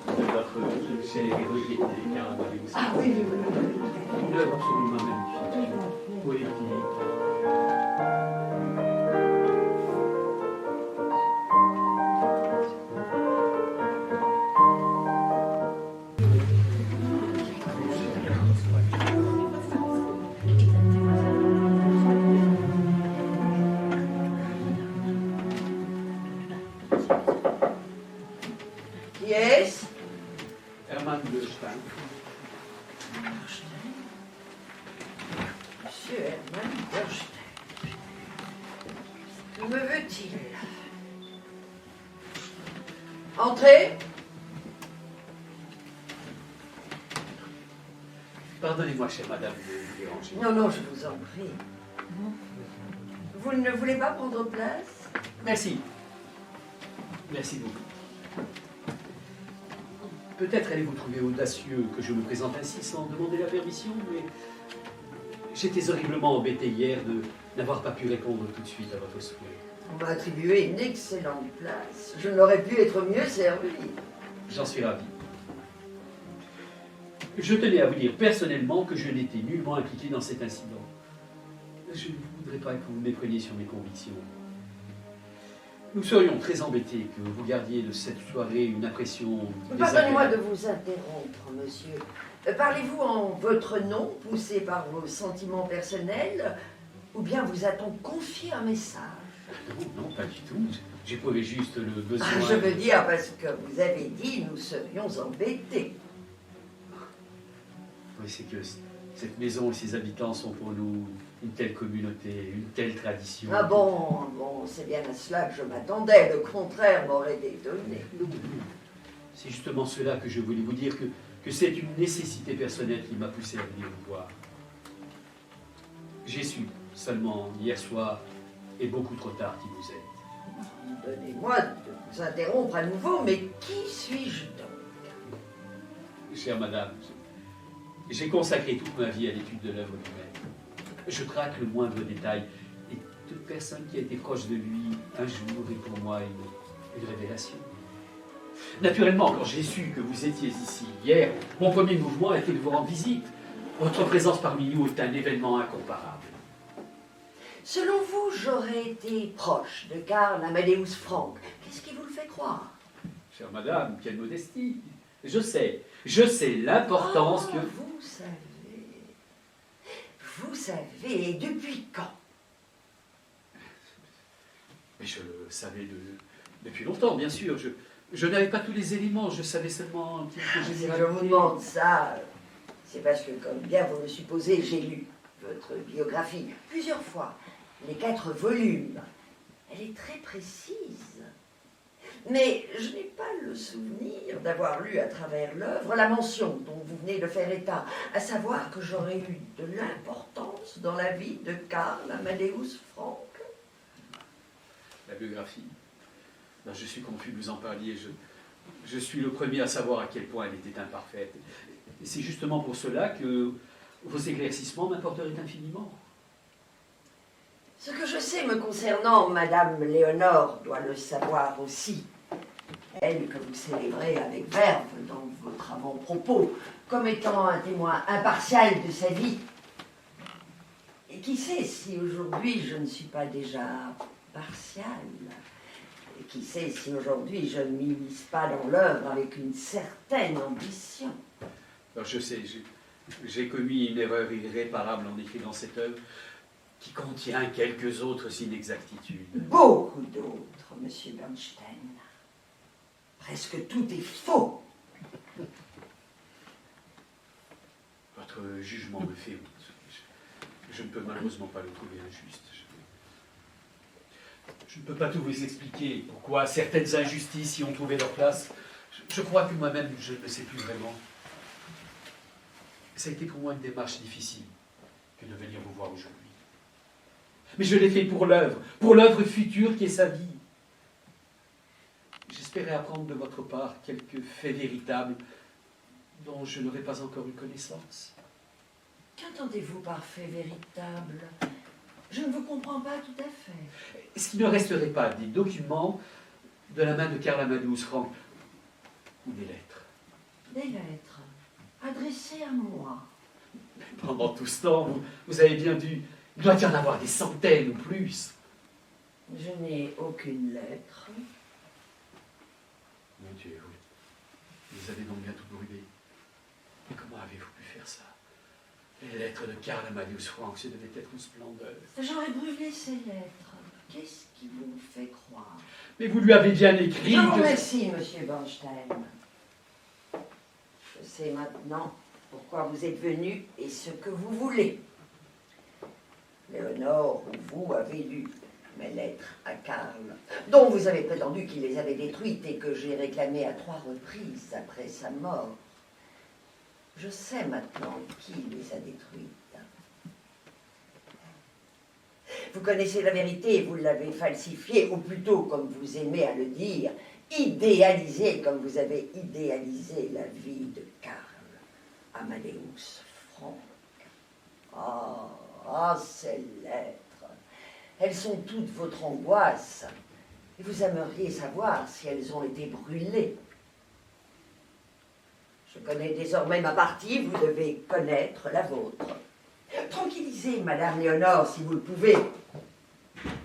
de votre chère et regrettée Caroline. Ah oui, Une œuvre absolument magnifique, poétique. est-ce? Hermann Bleustein. Monsieur Hermann Bernstein. Que me veut-il? Entrez. Pardonnez-moi, chère madame, de vous déranger. Non, non, je vous en prie. Vous ne voulez pas prendre place? Merci. Merci beaucoup. Peut-être allez-vous trouver audacieux que je me présente ainsi sans demander la permission, mais j'étais horriblement embêté hier de n'avoir pas pu répondre tout de suite à votre souhait. On m'a attribué une excellente place. Je n'aurais pu être mieux servi. J'en suis ravi. Je tenais à vous dire personnellement que je n'étais nullement impliqué dans cet incident. Je ne voudrais pas que vous me mépreniez sur mes convictions. Nous serions très embêtés que vous gardiez de cette soirée une impression Pardonnez-moi désagréable. de vous interrompre, monsieur. Parlez-vous en votre nom, poussé par vos sentiments personnels, ou bien vous a-t-on confié un message? Non, non, pas du tout. J'éprouvais juste le besoin... Je veux dire parce que vous avez dit nous serions embêtés. Oui, c'est que cette maison et ses habitants sont pour nous une telle communauté, une telle tradition. Ah bon, c'est bien à cela que je m'attendais. Le contraire m'aurait étonné. C'est justement cela que je voulais vous dire, que c'est une nécessité personnelle qui m'a poussé à venir vous voir. J'ai su seulement hier soir, et beaucoup trop tard, qui vous êtes. Donnez-moi de vous interrompre à nouveau, mais qui suis-je donc? Chère madame, j'ai consacré toute ma vie à l'étude de l'œuvre du maître. Je traque le moindre détail, et toute personne qui a été proche de lui un jour est pour moi une révélation. Naturellement, quand j'ai su que vous étiez ici hier, mon premier mouvement a été de vous rendre visite. Votre présence parmi nous est un événement incomparable. Selon vous, j'aurais été proche de Karl Amadeus Franck. Qu'est-ce qui vous le fait croire? Chère madame, quelle modestie. Je sais l'importance que... Vous savez, et depuis quand? Mais je le savais depuis longtemps, bien sûr. Je n'avais pas tous les éléments, je savais seulement un petit peu Si généralité. je vous demande ça, c'est parce que, comme bien vous le supposez, j'ai lu votre biographie plusieurs fois, les 4 volumes. Elle est très précise. Mais je n'ai pas le souvenir d'avoir lu à travers l'œuvre la mention dont vous venez de faire état, à savoir que j'aurais eu de l'importance dans la vie de Karl Amadeus Franck. La biographie. Ben, je suis confus que vous en parliez. Je suis le premier à savoir à quel point elle était imparfaite. Et c'est justement pour cela que vos éclaircissements m'apporteraient infiniment. Ce que je sais me concernant, Madame Léonore doit le savoir aussi. Elle que vous célébrez avec verve dans votre avant-propos, comme étant un témoin impartial de sa vie. Et qui sait si aujourd'hui je ne suis pas déjà partial? Et qui sait si aujourd'hui je ne m'immisce pas dans l'œuvre avec une certaine ambition? Alors je sais, j'ai commis une erreur irréparable en écrivant cette œuvre qui contient quelques autres inexactitudes. Beaucoup d'autres, Monsieur Bernstein. Presque tout est faux. Votre jugement me fait honte. Je ne peux malheureusement pas le trouver injuste. Je ne peux pas tout vous expliquer pourquoi certaines injustices y ont trouvé leur place. Je crois que moi-même, je ne le sais plus vraiment. Ça a été pour moi une démarche difficile que de venir vous voir aujourd'hui. Mais je l'ai fait pour l'œuvre future qui est sa vie. J'espérais apprendre de votre part quelques faits véritables dont je n'aurais pas encore eu connaissance. Qu'entendez-vous par fait véritable? Je ne vous comprends pas tout à fait. Est-ce qu'il ne resterait pas des documents de la main de Karl Amadeus Franck ou des lettres? Des lettres adressées à moi. Pendant tout ce temps, vous avez bien dû... Il doit y en avoir des centaines ou plus. Je n'ai aucune lettre. Mon Dieu, vous avez donc bien tout brûlé. Mais comment avez-vous pu faire ça? Les lettres de Karl Amadeus Franck, ce devait être une splendeur. J'aurais brûlé ces lettres. Qu'est-ce qui vous fait croire? Mais vous lui avez bien écrit Je vous que... remercie, Monsieur Bernstein. sais maintenant pourquoi vous êtes venu et ce que vous voulez. Léonore, vous avez lu mes lettres à Karl, dont vous avez prétendu qu'il les avait détruites et que j'ai réclamées à 3 reprises après sa mort. Je sais maintenant qui les a détruites. Vous connaissez la vérité et vous l'avez falsifiée, ou plutôt, comme vous aimez à le dire, idéalisée, comme vous avez idéalisé la vie de Karl Amadeus Franck. Ces lettres, elles sont toutes votre angoisse, et vous aimeriez savoir si elles ont été brûlées. Je connais désormais ma partie, vous devez connaître la vôtre. Tranquillisez Madame Léonore si vous le pouvez.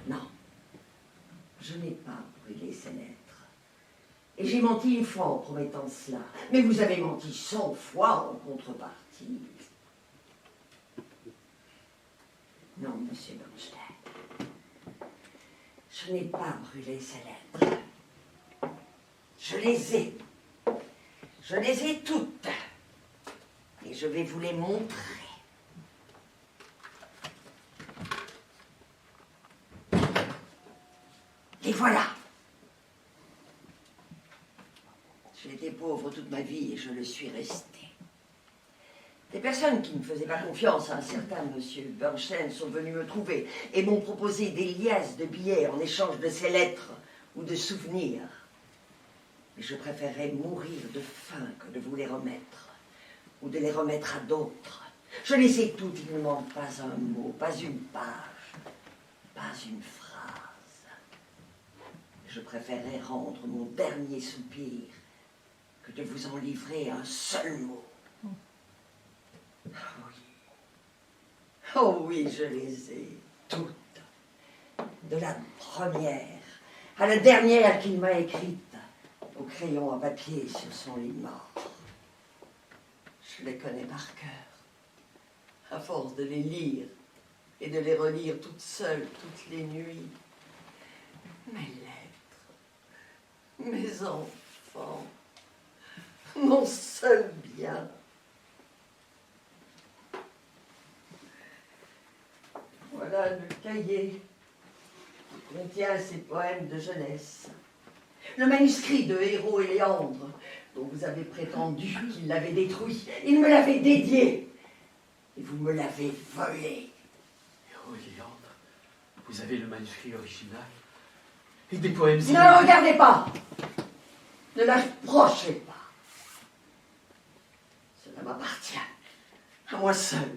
Non, je n'ai pas brûlé ces lettres. Et j'ai menti 1 fois en promettant cela. Mais vous avez menti 100 fois en contrepartie. Non, monsieur Bernstein. Je n'ai pas brûlé ces lettres. Je les ai. Je les ai toutes. Et je vais vous les montrer. Et voilà. J'ai été pauvre toute ma vie et je le suis resté. Des personnes qui ne faisaient pas confiance à un certain monsieur Bernstein sont venues me trouver et m'ont proposé des liasses de billets en échange de ces lettres ou de souvenirs. Mais je préférerais mourir de faim que de vous les remettre ou de les remettre à d'autres. Je les ai toutes, il ne manque pas un mot, pas une page, pas une phrase. Je préférerais rendre mon dernier soupir que de vous en livrer un seul mot. Oh oui, je les ai toutes. De la première à la dernière qu'il m'a écrite, au crayon à papier sur son lit mort. Je les connais par cœur, à force de les lire et de les relire toute seule toutes les nuits. Mes lettres, mes enfants, mon seul bien. Voilà le cahier qui contient ses poèmes de jeunesse. Le manuscrit de Héros et Léandre, dont vous avez prétendu qu'il l'avait détruit. Il me l'avait dédié. Et vous me l'avez volé. Héros et Léandre, vous avez le manuscrit original et des poèmes. Ne le regardez pas. Ne l'approchez pas. Cela m'appartient. À moi seul.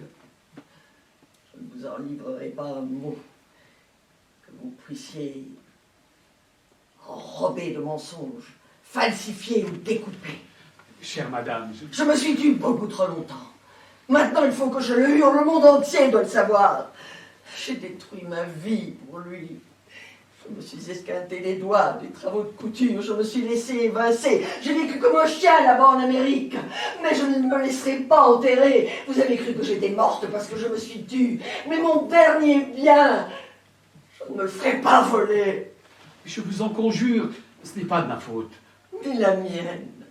Je ne vous en livrerai pas un mot. Que vous puissiez enrobé de mensonges, falsifié ou découpé. Chère madame, Je me suis tue beaucoup trop longtemps. Maintenant, il faut que je le hurle, le monde entier doit le savoir. J'ai détruit ma vie pour lui. Je me suis esquinté les doigts des travaux de couture, je me suis laissé évincer. J'ai vécu comme un chien là-bas en Amérique. Mais je ne me laisserai pas enterrer. Vous avez cru que j'étais morte parce que je me suis tue. Mais mon dernier bien, je ne me le ferai pas voler. je vous en conjure, ce n'est pas de ma faute. Ni la mienne.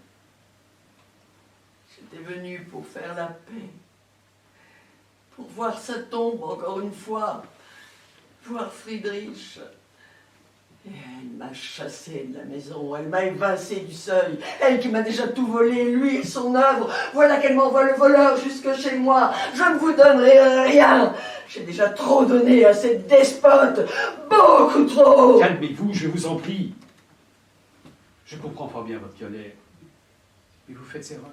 J'étais venu pour faire la paix. Pour voir sa tombe encore une fois. Voir Friedrich. Et elle m'a chassé de la maison, elle m'a évincé du seuil. Elle qui m'a déjà tout volé, lui et son œuvre. Voilà qu'elle m'envoie le voleur jusque chez moi. Je ne vous donnerai rien. J'ai déjà trop donné à cette despote. Beaucoup trop. Calmez-vous, je vous en prie. Je comprends fort bien votre colère. Mais vous faites erreur.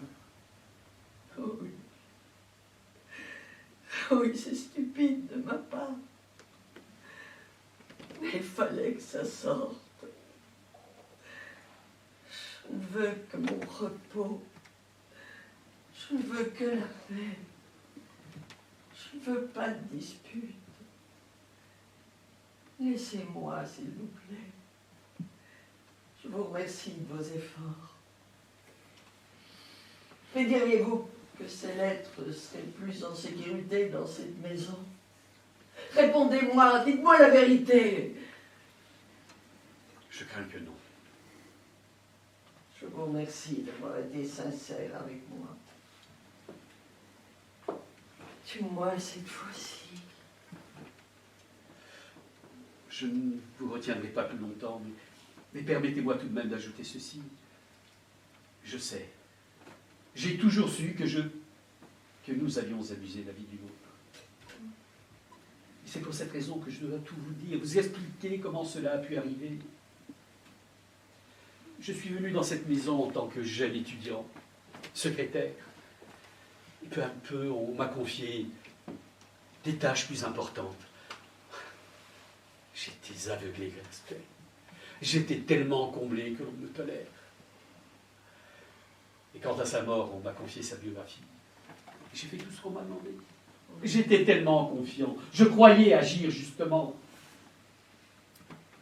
Oh oui. Oui, c'est stupide de ma part. Mais il fallait que ça sorte. Je ne veux que mon repos. Je ne veux que la paix. Je ne veux pas de dispute. Laissez-moi, s'il vous plaît. Je vous remercie de vos efforts. Mais diriez-vous que ces lettres seraient plus en sécurité dans cette maison? Répondez-moi, dites-moi la vérité. Je crains que non. Je vous remercie d'avoir été sincère avec moi. Tue-moi cette fois-ci. Je ne vous retiendrai pas plus longtemps, mais permettez-moi tout de même d'ajouter ceci. Je sais. J'ai toujours su que nous avions abusé la vie du nôtre. Et c'est pour cette raison que je dois tout vous dire, vous expliquer comment cela a pu arriver. Je suis venu dans cette maison en tant que jeune étudiant, secrétaire. Et peu à peu, on m'a confié des tâches plus importantes. J'étais aveuglé de respect. J'étais tellement comblé que l'on me tolère. Et quant à sa mort, on m'a confié sa biographie. J'ai fait tout ce qu'on m'a demandé. J'étais tellement confiant. Je croyais agir justement.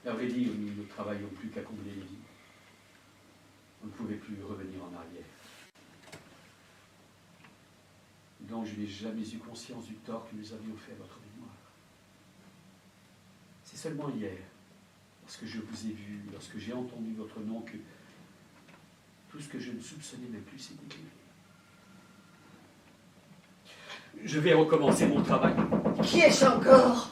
À vrai dire, nous ne travaillions plus qu'à combler les vies. On ne pouvait plus revenir en arrière. Donc je n'ai jamais eu conscience du tort que nous avions fait à votre mémoire. C'est seulement hier, lorsque je vous ai vu, lorsque j'ai entendu votre nom, que tout ce que je ne soupçonnais même plus s'est déclaré. Je vais recommencer mon travail. Qui est-ce encore?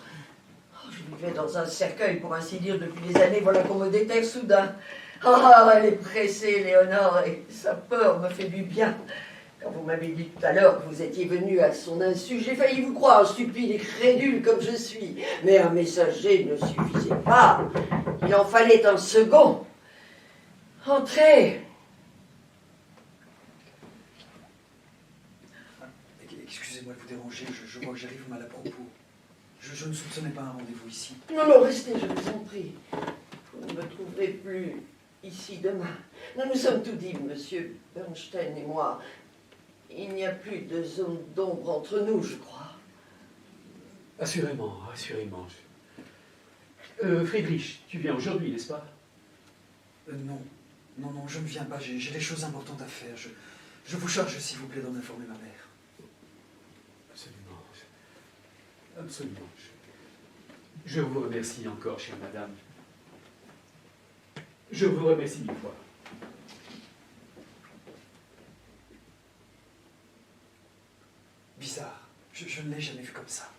Oh, je vivais dans un cercueil, pour ainsi dire, depuis des années. Voilà qu'on me déterre soudain. Ah, elle est pressée, Léonore, et sa peur me fait du bien. Quand vous m'avez dit tout à l'heure que vous étiez venu à son insu, j'ai failli vous croire, stupide et crédule comme je suis. Mais un messager ne suffisait pas. Il en fallait un second. Entrez. Excusez-moi de vous déranger, je vois que j'arrive mal à propos. Je ne soupçonnais pas un rendez-vous ici. Non, non, restez, je vous en prie. Vous ne me trouverez plus ici demain. Nous nous sommes tout dit, monsieur Bernstein et moi. Il n'y a plus de zone d'ombre entre nous, je crois. Assurément, assurément. Friedrich, tu viens aujourd'hui, n'est-ce pas? Non, je ne viens pas, j'ai des choses importantes à faire. Je vous charge, s'il vous plaît, d'en informer ma mère. Absolument. Absolument. Je vous remercie encore, chère madame. Je vous remercie mille fois. Bizarre, je ne l'ai jamais vu comme ça.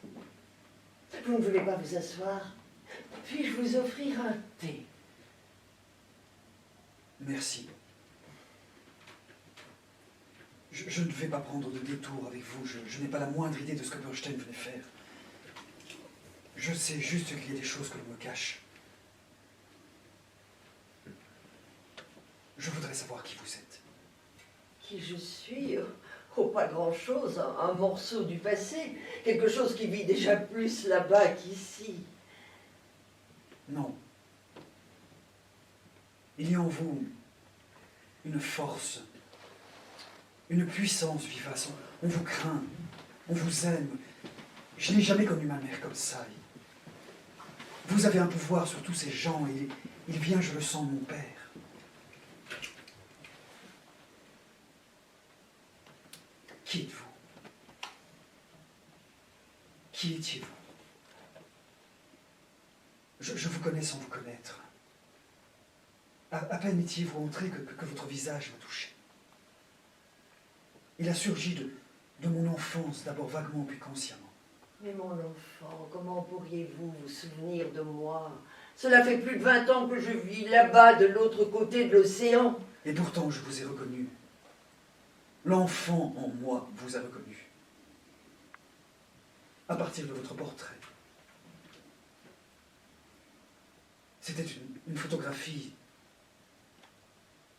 Vous ne voulez pas vous asseoir? Puis-je vous offrir un thé? Merci. Je ne vais pas prendre de détour avec vous. Je n'ai pas la moindre idée de ce que Bernstein venait faire. Je sais juste qu'il y a des choses que l'on me cache. Je voudrais savoir qui vous êtes. Qui je suis? Oh, pas grand-chose, un morceau du passé. Quelque chose qui vit déjà plus là-bas qu'ici. Non. Il y a en vous une force, une puissance vivace. On vous craint, on vous aime. Je n'ai jamais connu ma mère comme ça. Vous avez un pouvoir sur tous ces gens et il vient, je le sens, de mon père. Qui êtes-vous? Qui étiez-vous? Je vous connais sans vous connaître. À peine étiez-vous entré que votre visage m'a touché. Il a surgi de mon enfance, d'abord vaguement puis consciemment. Mais mon enfant, comment pourriez-vous vous souvenir de moi? Cela fait plus de 20 ans que je vis là-bas, de l'autre côté de l'océan. Et pourtant, je vous ai reconnu. L'enfant en moi vous a reconnu. À partir de votre portrait. C'était une photographie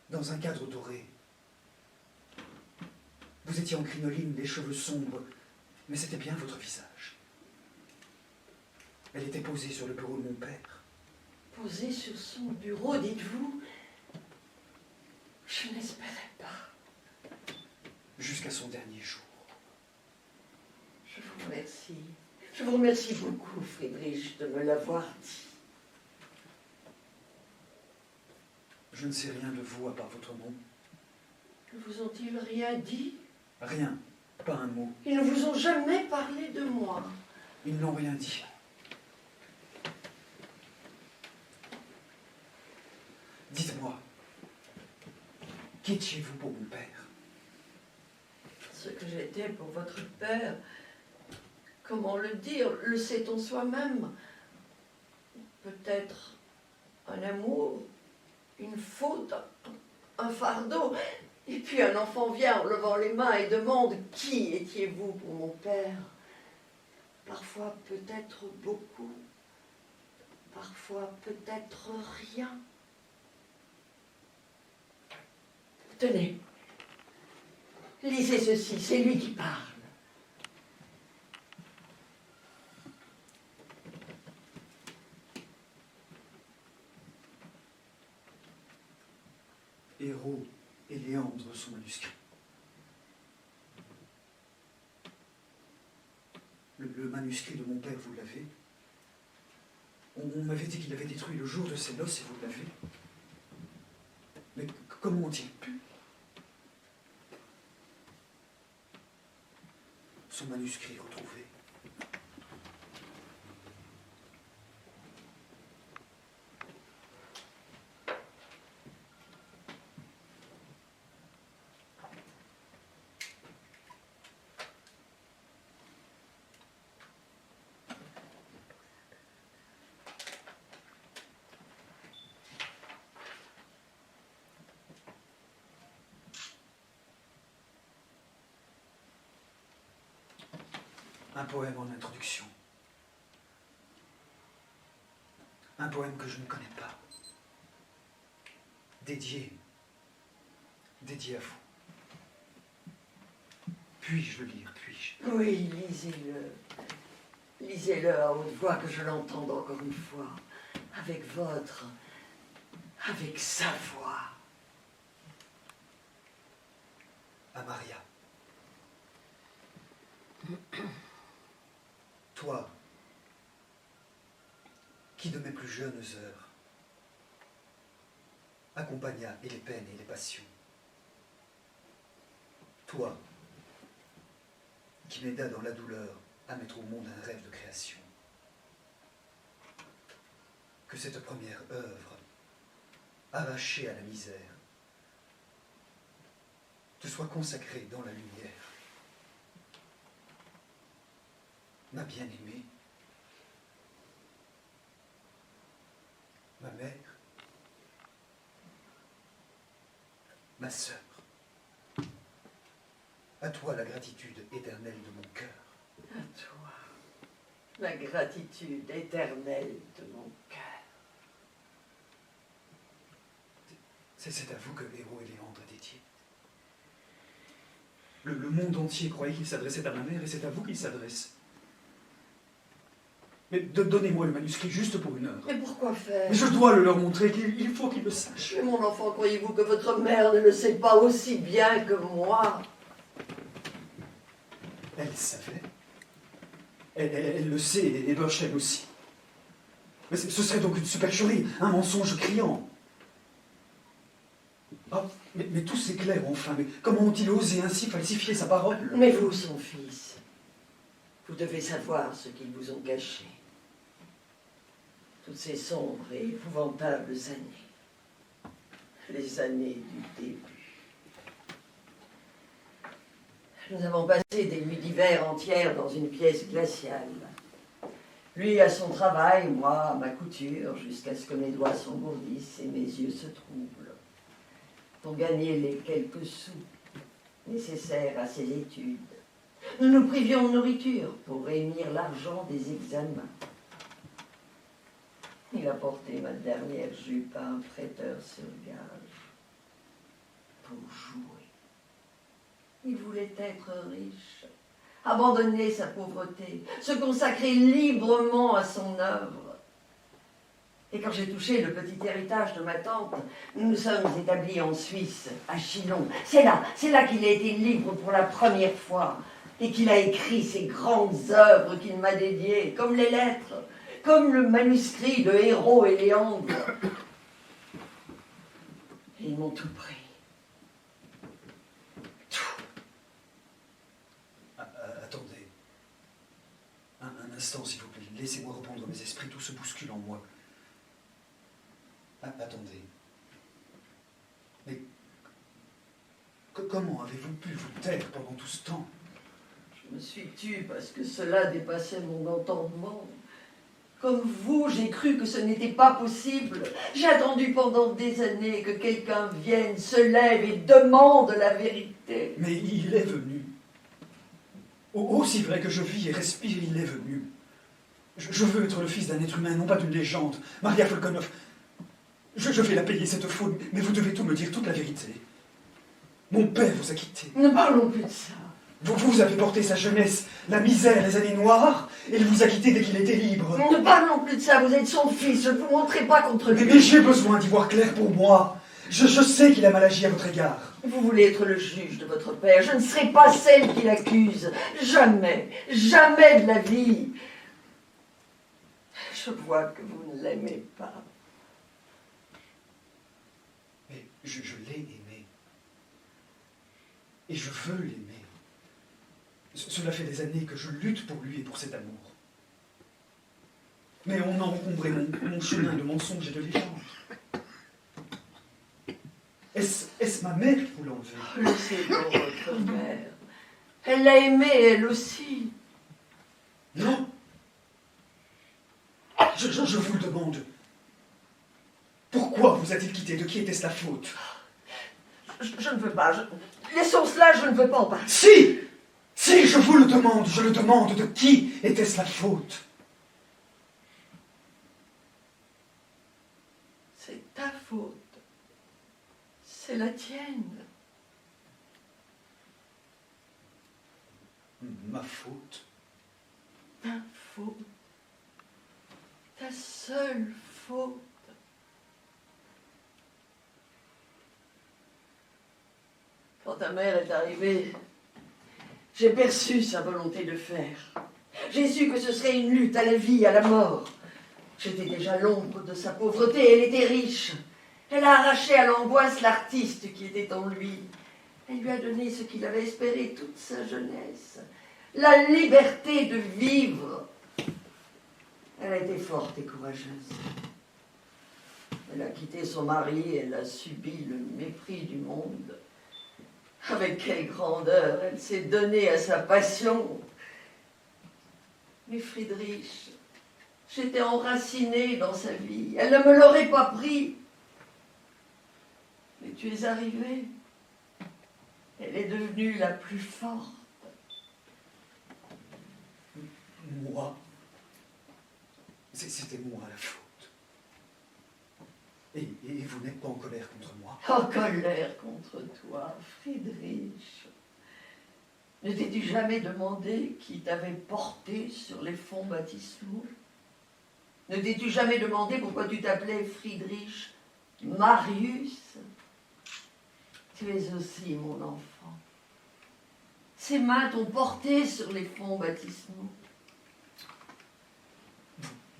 dans un cadre doré. Vous étiez en crinoline, les cheveux sombres, mais c'était bien votre visage. Elle était posée sur le bureau de mon père. Posée sur son bureau, dites-vous? Je n'espérais pas. Jusqu'à son dernier jour. Je vous remercie. Je vous remercie beaucoup, Friedrich, de me l'avoir dit. Je ne sais rien de vous à part votre nom. Ne vous ont-ils rien dit? Rien, pas un mot. Ils ne vous ont jamais parlé de moi. Ils n'ont rien dit. Dites-moi, qu'étiez-vous pour mon père? Ce que j'étais pour votre père, comment le dire, le sait-on soi-même? Peut-être un amour, une faute, un fardeau. Et puis un enfant vient en levant les mains et demande « Qui étiez-vous pour mon père ?» Parfois peut-être beaucoup, parfois peut-être rien. Tenez, lisez ceci, c'est lui qui parle. Héros et Léandre, son manuscrit. Le manuscrit de mon père, vous l'avez? On m'avait dit qu'il avait détruit le jour de ses noces et vous l'avez? Mais comment ont-ils pu? Son manuscrit retrouvé. Un poème en introduction. Un poème que je ne connais pas. Dédié à vous. Puis-je le lire, puis-je? Oui, lisez-le. Lisez-le à haute voix, que je l'entende encore une fois. Avec sa voix. À Maria. Toi, qui de mes plus jeunes heures accompagna et les peines et les passions. Toi, qui m'aida dans la douleur à mettre au monde un rêve de création. Que cette première œuvre, arrachée à la misère, te soit consacrée dans la lumière. Ma bien-aimée, ma mère, ma sœur, à toi la gratitude éternelle de mon cœur. À toi, la gratitude éternelle de mon cœur. C'est à vous que Héros et Léandre est dédié. Le monde entier croyait qu'il s'adressait à ma mère et c'est à vous qu'il s'adresse. Mais donnez-moi le manuscrit juste pour une heure. Mais pourquoi faire? Mais je dois le leur montrer, il faut qu'ils le sachent. Mais mon enfant, croyez-vous que votre mère ne le sait pas aussi bien que moi? Elle savait. Elle le sait, et Burchell aussi. Mais ce serait donc une supercherie, un mensonge criant. Ah, mais tout s'éclaire enfin. Mais comment ont-ils osé ainsi falsifier sa parole? Mais vous, son fils, vous devez savoir ce qu'ils vous ont caché. Toutes ces sombres et épouvantables années. Les années du début. Nous avons passé des nuits d'hiver entières dans une pièce glaciale. Lui à son travail, moi à ma couture, jusqu'à ce que mes doigts s'engourdissent et mes yeux se troublent. Pour gagner les quelques sous nécessaires à ses études. Nous nous privions de nourriture pour réunir l'argent des examens. Il a porté ma dernière jupe à un prêteur sur gage pour jouer. Il voulait être riche, abandonner sa pauvreté, se consacrer librement à son œuvre. Et quand j'ai touché le petit héritage de ma tante, nous nous sommes établis en Suisse, à Chinon. C'est là qu'il a été libre pour la première fois et qu'il a écrit ces grandes œuvres qu'il m'a dédiées, comme les lettres, comme le manuscrit de Héros et Léandre. Et ils m'ont tout pris. Tout. Attendez. Un instant, s'il vous plaît. Laissez-moi reprendre mes esprits, tout se bouscule en moi. Attendez. Mais comment avez-vous pu vous taire pendant tout ce temps? Je me suis tue parce que cela dépassait mon entendement. Comme vous, j'ai cru que ce n'était pas possible. J'ai attendu pendant des années que quelqu'un vienne, se lève et demande la vérité. Mais il est venu. Aussi vrai que je vis et respire, il est venu. Je veux être le fils d'un être humain, non pas d'une légende. Maria Volkonov, je vais la payer cette faute, mais vous devez tout me dire, toute la vérité. Mon père vous a quitté. Ne parlons plus de ça. Vous avez porté sa jeunesse, la misère, les années noires, et il vous a quitté dès qu'il était libre. Ne parlons plus de ça, vous êtes son fils, je ne vous montrerai pas contre lui. Mais j'ai besoin d'y voir clair pour moi. Je sais qu'il a mal agi à votre égard. Vous voulez être le juge de votre père, je ne serai pas celle qui l'accuse. Jamais, jamais de la vie. Je vois que vous ne l'aimez pas. Mais je l'ai aimé. Et je veux l'aimer. Cela fait des années que je lutte pour lui et pour cet amour. Mais on encombré mon chemin de mensonges et de légendes. Est-ce ma mère qui vous l'a enlevé? Laissez donc votre mère. Elle l'a aimé, elle aussi. Non. Je vous le demande. Pourquoi vous a-t-il quitté? De qui était-ce la faute? Je ne veux pas. Laissons cela, je ne veux pas en parler. Si! Si, je vous le demande, je le demande. De qui était-ce la faute? C'est ta faute. C'est la tienne. Ma faute? Ta faute. Ta seule faute. Quand ta mère est arrivée, j'ai perçu sa volonté de faire. J'ai su que ce serait une lutte à la vie, à la mort. J'étais déjà l'ombre de sa pauvreté, elle était riche. Elle a arraché à l'angoisse l'artiste qui était en lui. Elle lui a donné ce qu'il avait espéré toute sa jeunesse, la liberté de vivre. Elle a été forte et courageuse. Elle a quitté son mari, elle a subi le mépris du monde. Avec quelle grandeur elle s'est donnée à sa passion. Mais Friedrich, j'étais enracinée dans sa vie. Elle ne me l'aurait pas pris. Mais tu es arrivée. Elle est devenue la plus forte. Moi? C'était moi la faute. Et vous n'êtes pas en colère contre moi? En colère contre toi, Friedrich. Ne t'es-tu jamais demandé qui t'avait porté sur les fonds baptismaux? Ne t'es-tu jamais demandé pourquoi tu t'appelais Friedrich Marius? Tu es aussi mon enfant. Ses mains t'ont porté sur les fonds baptismaux.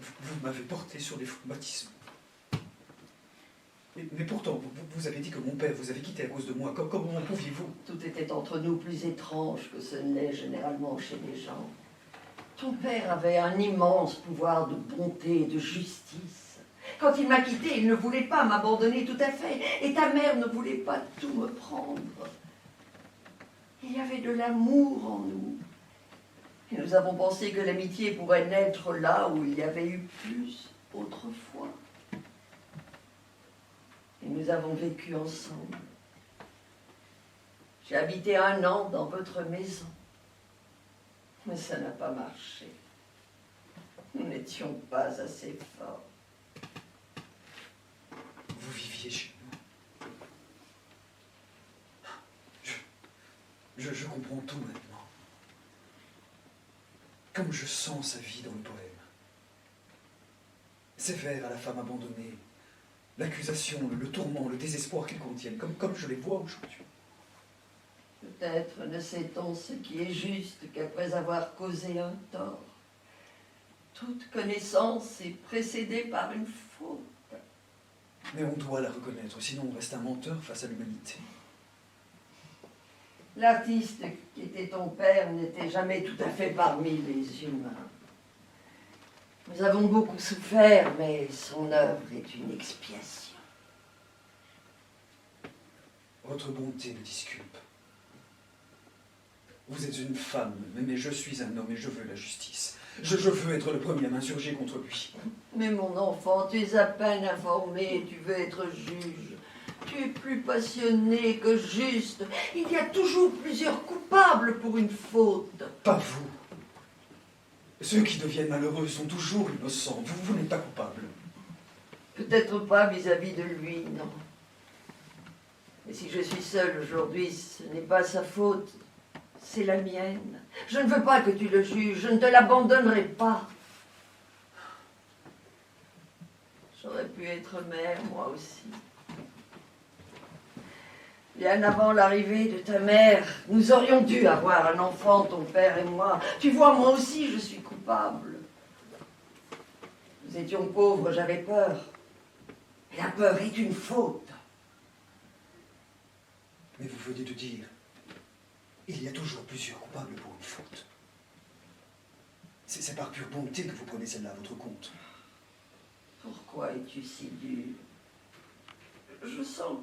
Vous m'avez porté sur les fonds baptismaux. Mais pourtant, vous avez dit que mon père vous avait quitté à cause de moi. Comment pouviez-vous? Tout était entre nous plus étrange que ce n'est généralement chez les gens. Ton père avait un immense pouvoir de bonté et de justice. Quand il m'a quitté, il ne voulait pas m'abandonner tout à fait. Et ta mère ne voulait pas tout me prendre. Il y avait de l'amour en nous. Et nous avons pensé que l'amitié pourrait naître là où il y avait eu plus autrefois. Et nous avons vécu ensemble. J'ai habité 1 an dans votre maison. Mais ça n'a pas marché. Nous n'étions pas assez forts. Vous viviez chez nous. Je comprends tout maintenant. Comme je sens sa vie dans le poème. Ces vers à la femme abandonnée, l'accusation, le tourment, le désespoir qu'ils contiennent, comme je les vois aujourd'hui. Peut-être ne sait-on ce qui est juste qu'après avoir causé un tort. Toute connaissance est précédée par une faute. Mais on doit la reconnaître, sinon on reste un menteur face à l'humanité. L'artiste qui était ton père n'était jamais tout à fait parmi les humains. Nous avons beaucoup souffert, mais son œuvre est une expiation. Votre bonté me disculpe. Vous êtes une femme, mais je suis un homme et je veux la justice. Je veux être le premier à m'insurger contre lui. Mais mon enfant, tu es à peine informé, tu veux être juge. Tu es plus passionné que juste. Il y a toujours plusieurs coupables pour une faute. Pas vous. Ceux qui deviennent malheureux sont toujours innocents. Vous n'êtes pas coupable. Peut-être pas vis-à-vis de lui, non. Mais si je suis seule aujourd'hui, ce n'est pas sa faute. C'est la mienne. Je ne veux pas que tu le juges. Je ne te l'abandonnerai pas. J'aurais pu être mère, moi aussi. Bien avant l'arrivée de ta mère, nous aurions dû avoir un enfant, ton père et moi. Tu vois, moi aussi, je suis coupable. Nous étions pauvres, j'avais peur. Et la peur est une faute. Mais vous venez de dire, il y a toujours plusieurs coupables pour une faute. C'est par pure bonté que vous prenez celle-là à votre compte. Pourquoi es-tu si dur? Je sens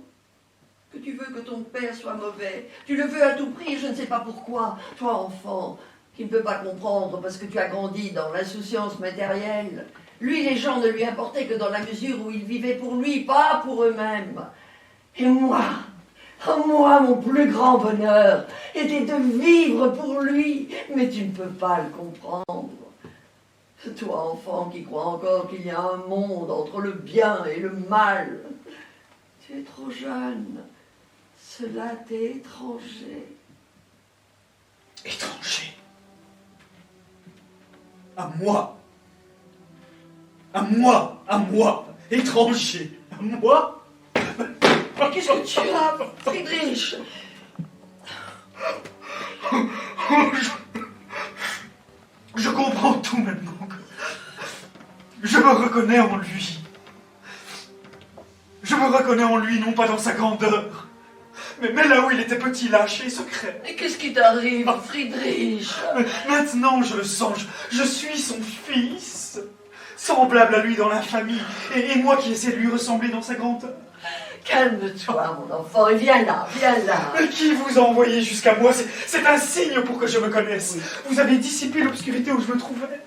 que tu veux que ton père soit mauvais. Tu le veux à tout prix, je ne sais pas pourquoi. Toi, enfant, qui ne peut pas comprendre parce que tu as grandi dans l'insouciance matérielle. Lui, les gens ne lui importaient que dans la mesure où ils vivaient pour lui, pas pour eux-mêmes. Et moi, oh, moi, mon plus grand bonheur était de vivre pour lui. Mais tu ne peux pas le comprendre. Toi, enfant, qui crois encore qu'il y a un monde entre le bien et le mal. Tu es trop jeune. Cela t'est étranger. Étranger. À moi. À moi. À moi. Étranger. À moi. Mais qu'est-ce que tu as, Friedrich? Je comprends tout maintenant. Je me reconnais en lui. Je me reconnais en lui, non pas dans sa grandeur, mais là où il était petit, lâche et secret. Mais qu'est-ce qui t'arrive, Friedrich? Maintenant, je le sens, je suis son fils, semblable à lui dans l'infamie, et moi qui essaie de lui ressembler dans sa grandeur. Calme-toi, mon enfant, et viens là, viens là. Mais qui vous a envoyé jusqu'à moi? C'est un signe pour que je me connaisse. Oui. Vous avez dissipé l'obscurité où je me trouvais.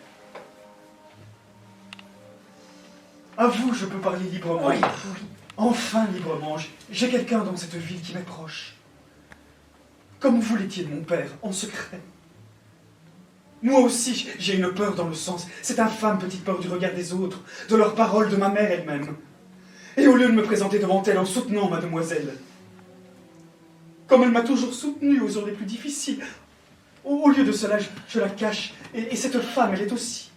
À vous, je peux parler librement. Oui. Enfin librement. J'ai quelqu'un dans cette ville qui m'est proche. Comme vous l'étiez de mon père, en secret. Moi aussi, j'ai une peur dans le sens. Cette infâme petite peur du regard des autres, de leurs paroles, de ma mère elle-même. Et au lieu de me présenter devant elle en soutenant mademoiselle, comme elle m'a toujours soutenu aux heures les plus difficiles, au lieu de cela, je la cache. Et cette femme, elle est aussi.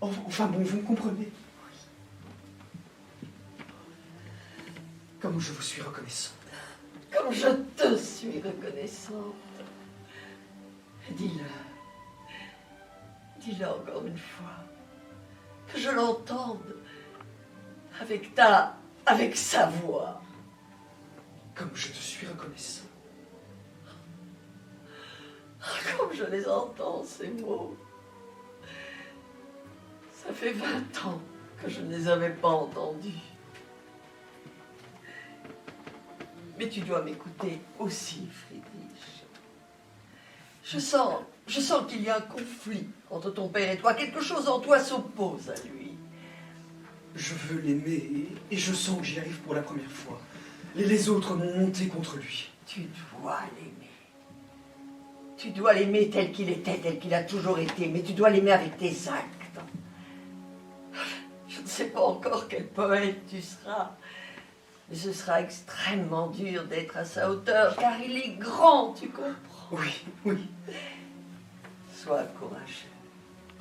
Enfin bon, vous me comprenez. Comme je vous suis reconnaissant. Comme je te suis reconnaissante. Dis-le. Dis-le encore une fois. Que je l'entende. Avec sa voix. Comme je te suis reconnaissant. Comme je les entends, ces mots. Ça fait 20 ans que je ne les avais pas entendus. Mais tu dois m'écouter aussi, Friedrich. Je sens qu'il y a un conflit entre ton père et toi. Quelque chose en toi s'oppose à lui. Je veux l'aimer et je sens que j'y arrive pour la première fois. Les autres m'ont monté contre lui. Tu dois l'aimer. Tu dois l'aimer tel qu'il était, tel qu'il a toujours été, mais tu dois l'aimer avec tes actes. Je ne sais pas encore quel poète tu seras, mais ce sera extrêmement dur d'être à sa hauteur, car il est grand, tu comprends? Oui, oui. Sois courageux.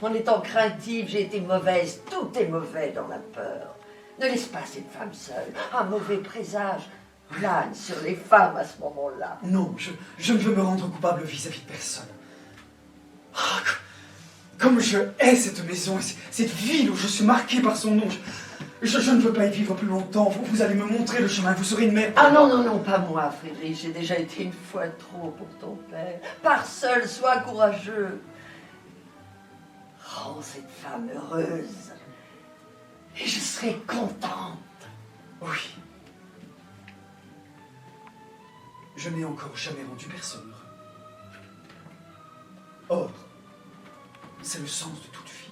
En étant craintive, j'ai été mauvaise. Tout est mauvais dans la peur. Ne laisse pas cette femme seule. Un mauvais présage plane sur les femmes à ce moment-là. Non, je ne veux me rendre coupable vis-à-vis de personne. Ah, comme je hais cette maison et cette ville où je suis marqué par son nom. Je ne veux pas y vivre plus longtemps. Vous allez me montrer le chemin. Vous serez une mère. Ah non, non, non, pas moi, Friedrich. J'ai déjà été une fois trop pour ton père. Pars seul, sois courageux. Rends cette femme heureuse. Et je serai contente. Oui. Je n'ai encore jamais rendu personne heureux. Or, c'est le sens de toute vie.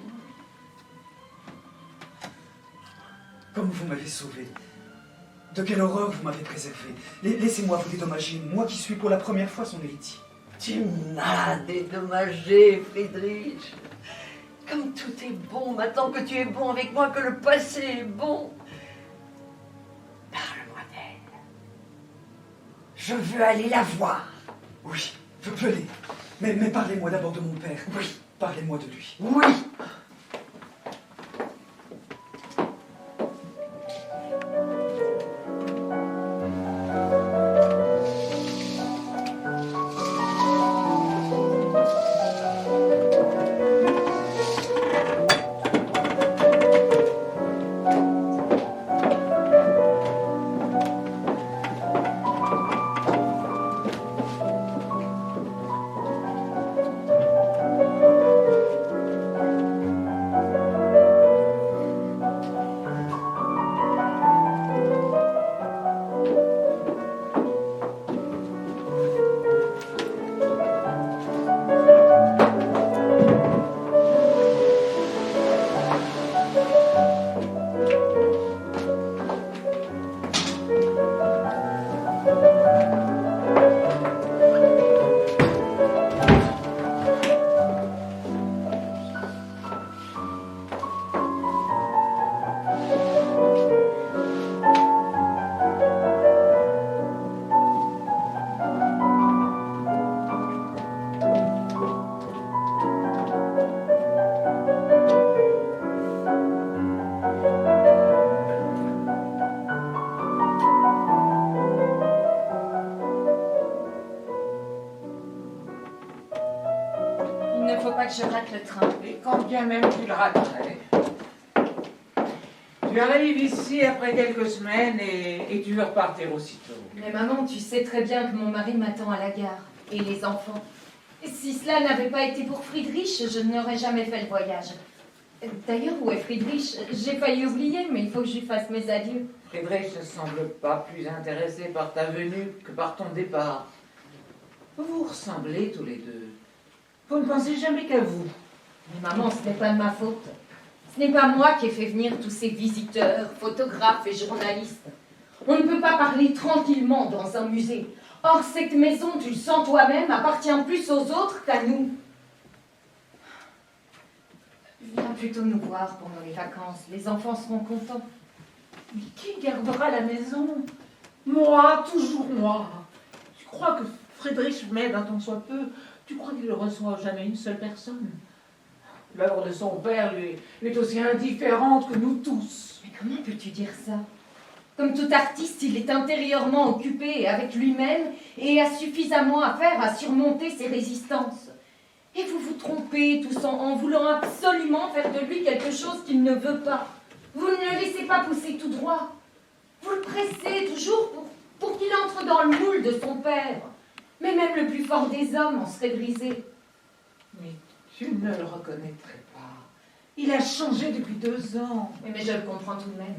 Comme vous m'avez sauvé, de quelle horreur vous m'avez préservé. Laissez-moi vous dédommager, moi qui suis pour la première fois son héritier. Tu m'as dédommagé, Friedrich. Comme tout est bon, maintenant que tu es bon avec moi, que le passé est bon. Parle-moi d'elle. Je veux aller la voir. Oui, venez. Mais parlez-moi d'abord de mon père. Oui, parlez-moi de lui. Oui. Il ne faut pas que je rate le train. Et quand bien même tu le raterais. Tu arrives ici après quelques semaines et tu veux repartir aussitôt. Mais maman, tu sais très bien que mon mari m'attend à la gare. Et les enfants. Si cela n'avait pas été pour Friedrich, je n'aurais jamais fait le voyage. D'ailleurs, où est Friedrich? J'ai failli oublier, mais il faut que je lui fasse mes adieux. Friedrich ne semble pas plus intéressé par ta venue que par ton départ. Vous vous ressemblez tous les deux. Vous ne pensez jamais qu'à vous. Mais maman, ce n'est pas de ma faute. Ce n'est pas moi qui ai fait venir tous ces visiteurs, photographes et journalistes. On ne peut pas parler tranquillement dans un musée. Or, cette maison, tu le sens toi-même, appartient plus aux autres qu'à nous. Viens plutôt nous voir pendant les vacances. Les enfants seront contents. Mais qui gardera la maison? Moi, toujours moi. Tu crois que Friedrich m'aide un tant soit peu? Tu crois qu'il ne reçoit jamais une seule personne? L'œuvre de son père lui est aussi indifférente que nous tous. Mais comment peux-tu dire ça? Comme tout artiste, il est intérieurement occupé avec lui-même et a suffisamment à faire à surmonter ses résistances. Et vous vous trompez tous en voulant absolument faire de lui quelque chose qu'il ne veut pas. Vous ne le laissez pas pousser tout droit. Vous le pressez toujours pour qu'il entre dans le moule de son père. Mais même le plus fort des hommes en serait brisé. Mais tu ne le reconnaîtrais pas. Il a changé depuis 2 ans. Mais je le comprends tout de même.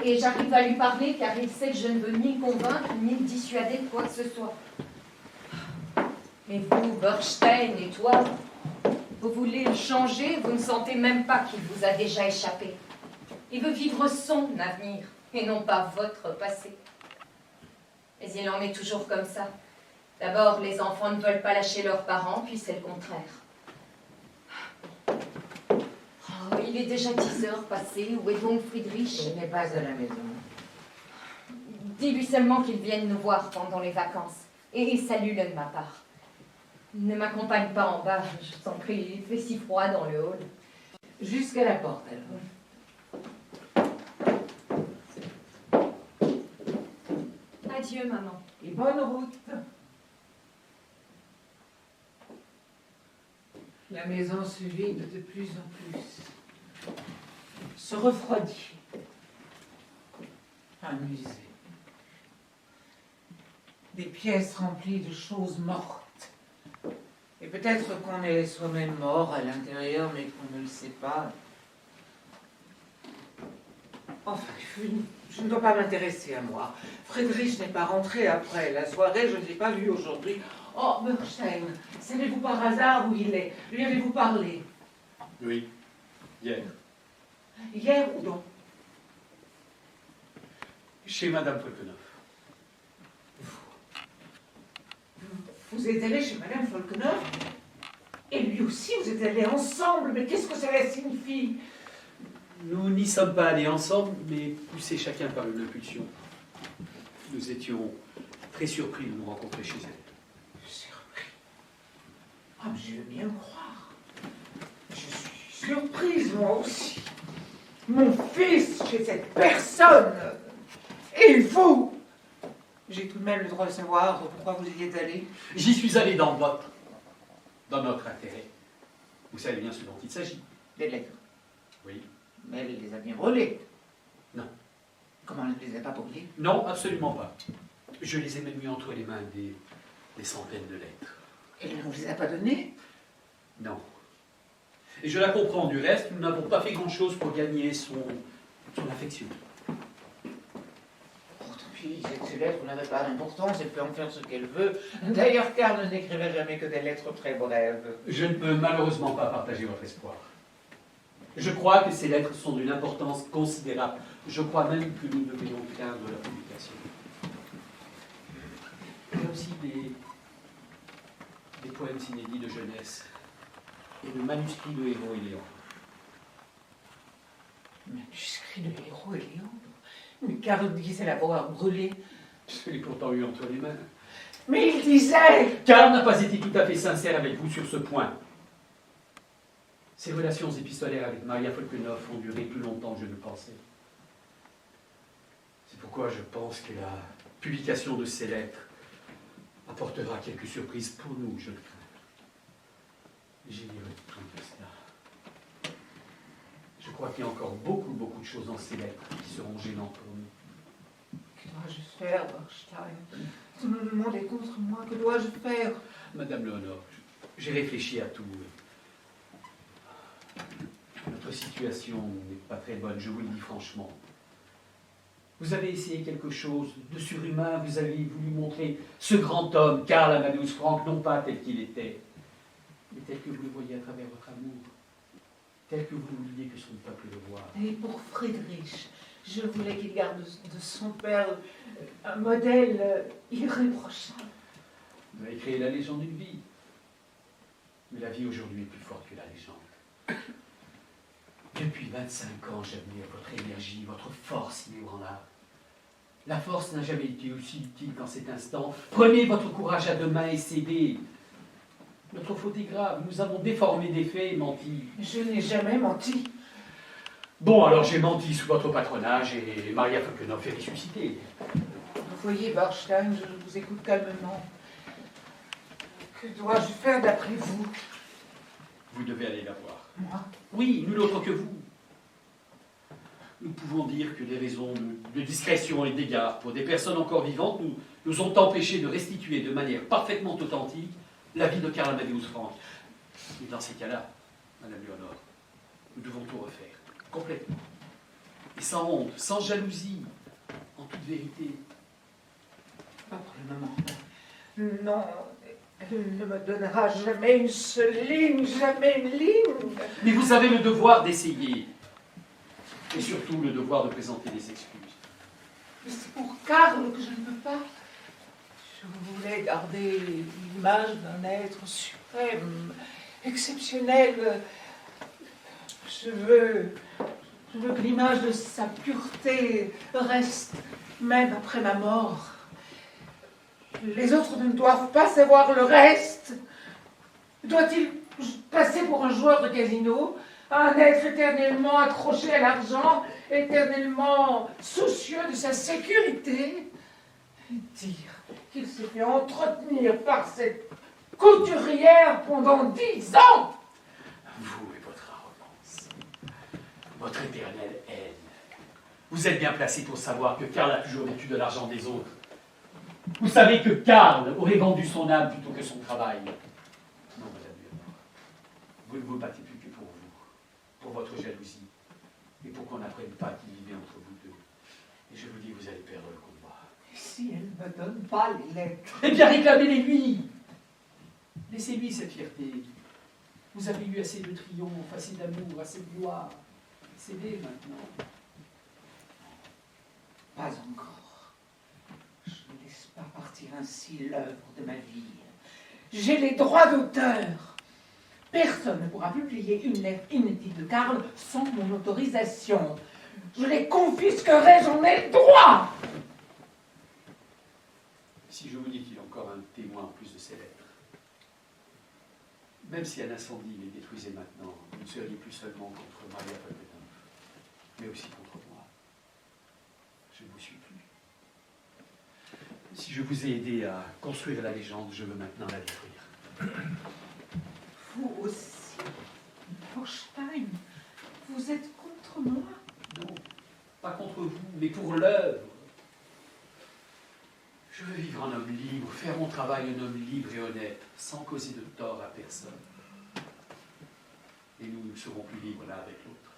Et j'arrive à lui parler car il sait que je ne veux ni le convaincre ni le dissuader de quoi que ce soit. Mais vous, Bernstein et toi, vous voulez le changer, vous ne sentez même pas qu'il vous a déjà échappé. Il veut vivre son avenir et non pas votre passé. Mais il en est toujours comme ça. D'abord, les enfants ne veulent pas lâcher leurs parents, puis c'est le contraire. Oh, il est déjà 10 heures passées. Où est donc Friedrich? Il n'est pas à la maison. Dis-lui seulement qu'il vienne nous voir pendant les vacances. Et salue-le de ma part. Ne m'accompagne pas en bas, je t'en prie, il fait si froid dans le hall. Jusqu'à la porte, alors. Adieu, maman. Et bonne route. La maison se vide de plus en plus. Se refroidit. Un musée. Des pièces remplies de choses mortes. Et peut-être qu'on est soi-même mort à l'intérieur, mais qu'on ne le sait pas. Enfin, Je ne dois pas m'intéresser à moi. Friedrich n'est pas rentré après la soirée, je ne l'ai pas vu aujourd'hui. Oh, Bernstein, savez-vous par hasard où il est? Lui avez-vous parlé? Oui, hier, Hier ou donc? chez Madame Folkenhoff. Vous êtes allé chez Madame Folkenhoff? Et lui aussi, vous êtes allés ensemble? Mais qu'est-ce que cela signifie? Nous n'y sommes pas allés ensemble, mais poussés chacun par une impulsion. Nous étions très surpris de nous rencontrer chez elle. Surpris? Ah, mais je veux bien le croire. Je suis surprise, moi aussi. Mon fils chez cette personne. Et vous? J'ai tout de même le droit de savoir pourquoi vous y êtes allé. J'y suis allé dans notre intérêt. Vous savez bien ce dont il s'agit. Des lettres. Oui. Mais elle les a bien brûlées. Non. Comment elle ne les a pas brûlées? Non, absolument pas. Je les ai même mis entre les mains des centaines de lettres. Elle ne vous les a pas données? Non. Et je la comprends du reste, nous n'avons pas fait grand-chose pour gagner son affection. Puis, ces lettres n'avaient pas d'importance, elle peut en faire ce qu'elle veut. D'ailleurs, Karl n'écrivait jamais que des lettres très brèves. Je ne peux malheureusement pas partager votre espoir. Je crois que ces lettres sont d'une importance considérable. Je crois même que nous devrions craindre leur publication. Il y a aussi des poèmes inédits de jeunesse et de manuscrits de Héros et Léandre. Manuscrit de Héros et Léandre? Mais Karl disait l'avoir brûlé. Je l'ai pourtant eu entre les mains. Mais il disait... Karl n'a pas été tout à fait sincère avec vous sur ce point. Ses relations épistolaires avec Maria Folkenhoff ont duré plus longtemps que je ne pensais. C'est pourquoi je pense que la publication de ces lettres apportera quelques surprises pour nous, je le crains. J'ignorais tout de cela. Je crois qu'il y a encore beaucoup de choses dans ces lettres qui seront gênantes pour nous. Que dois-je faire, Bernstein? Tout le monde est contre moi, que dois-je faire? Madame Léonore, j'ai réfléchi à tout. Notre situation n'est pas très bonne, je vous le dis franchement. Vous avez essayé quelque chose de surhumain, vous avez voulu montrer ce grand homme, Karl Amadeus Frank, non pas tel qu'il était, mais tel que vous le voyez à travers votre amour, tel que vous vouliez que son peuple le voie. Et pour Friedrich, je voulais qu'il garde de son père un modèle irréprochable. Vous avez créé la légende d'une vie, mais la vie aujourd'hui est plus forte que la légende. Depuis 25 ans, j'admire votre énergie, votre force inébranlable. La force n'a jamais été aussi utile qu'en cet instant. Prenez votre courage à deux mains et cédez. Notre faute est grave. Nous avons déformé des faits et menti. Je n'ai jamais menti. Bon, alors j'ai menti sous votre patronage et Maria Folkenhoff est ressuscitée. Vous voyez, Bernstein, je vous écoute calmement. Que dois-je faire d'après vous? Vous devez aller la voir. Moi? Oui, nul autre que vous. Nous pouvons dire que les raisons de discrétion et d'égard pour des personnes encore vivantes nous ont empêchés de restituer de manière parfaitement authentique la vie de Karl Amadeus Frank. Et dans ces cas-là, Madame Léonore, nous devons tout refaire, complètement. Et sans honte, sans jalousie, en toute vérité. Pas pour le moment. Non, elle ne me donnera jamais une seule ligne, jamais une ligne. Mais vous avez le devoir d'essayer. Et surtout le devoir de présenter des excuses. Mais c'est pour Karl que je ne peux pas. Je voulais garder l'image d'un être suprême, exceptionnel. Je veux que l'image de sa pureté reste même après ma mort. Les autres ne doivent pas savoir le reste. Doit-il passer pour un joueur de casino, un être éternellement accroché à l'argent, éternellement soucieux de sa sécurité? Et dire qu'il s'est fait entretenir par cette couturière pendant 10 ans? Vous et votre arrogance, votre éternelle haine. Vous êtes bien placé pour savoir que Karl a toujours vécu de l'argent des autres. Vous savez que Karl aurait vendu son âme plutôt que son travail. Non, Madame Léonore, vous ne vous battez plus que pour vous, pour votre jalousie, et pour qu'on n'apprenne pas qu'il vivait entre vous deux. Et je vous dis, vous allez perdre le combat. Et si elle ne me donne pas les lettres? Eh bien, réclamez-les-lui. Laissez-lui cette fierté. Vous avez eu assez de triomphe, assez d'amour, assez de gloire. Cédez maintenant. Pas encore. Je ne laisse pas partir ainsi l'œuvre de ma vie. J'ai les droits d'auteur. Personne ne pourra publier une lettre inédite de Karl sans mon autorisation. Je les confisquerai, j'en ai le droit. Si je vous dis qu'il y a encore un témoin en plus de ces lettres, même si un incendie les détruisait maintenant, vous ne seriez plus seulement contre Maria Falkenhoff, mais aussi contre moi. Je ne vous suis plus. Si je vous ai aidé à construire la légende, je veux maintenant la détruire. Vous aussi, Borstein, vous êtes contre moi? Non, pas contre vous, mais pour l'œuvre. Je veux vivre en homme libre, faire mon travail en homme libre et honnête, sans causer de tort à personne. Et nous serons plus libres l'un avec l'autre.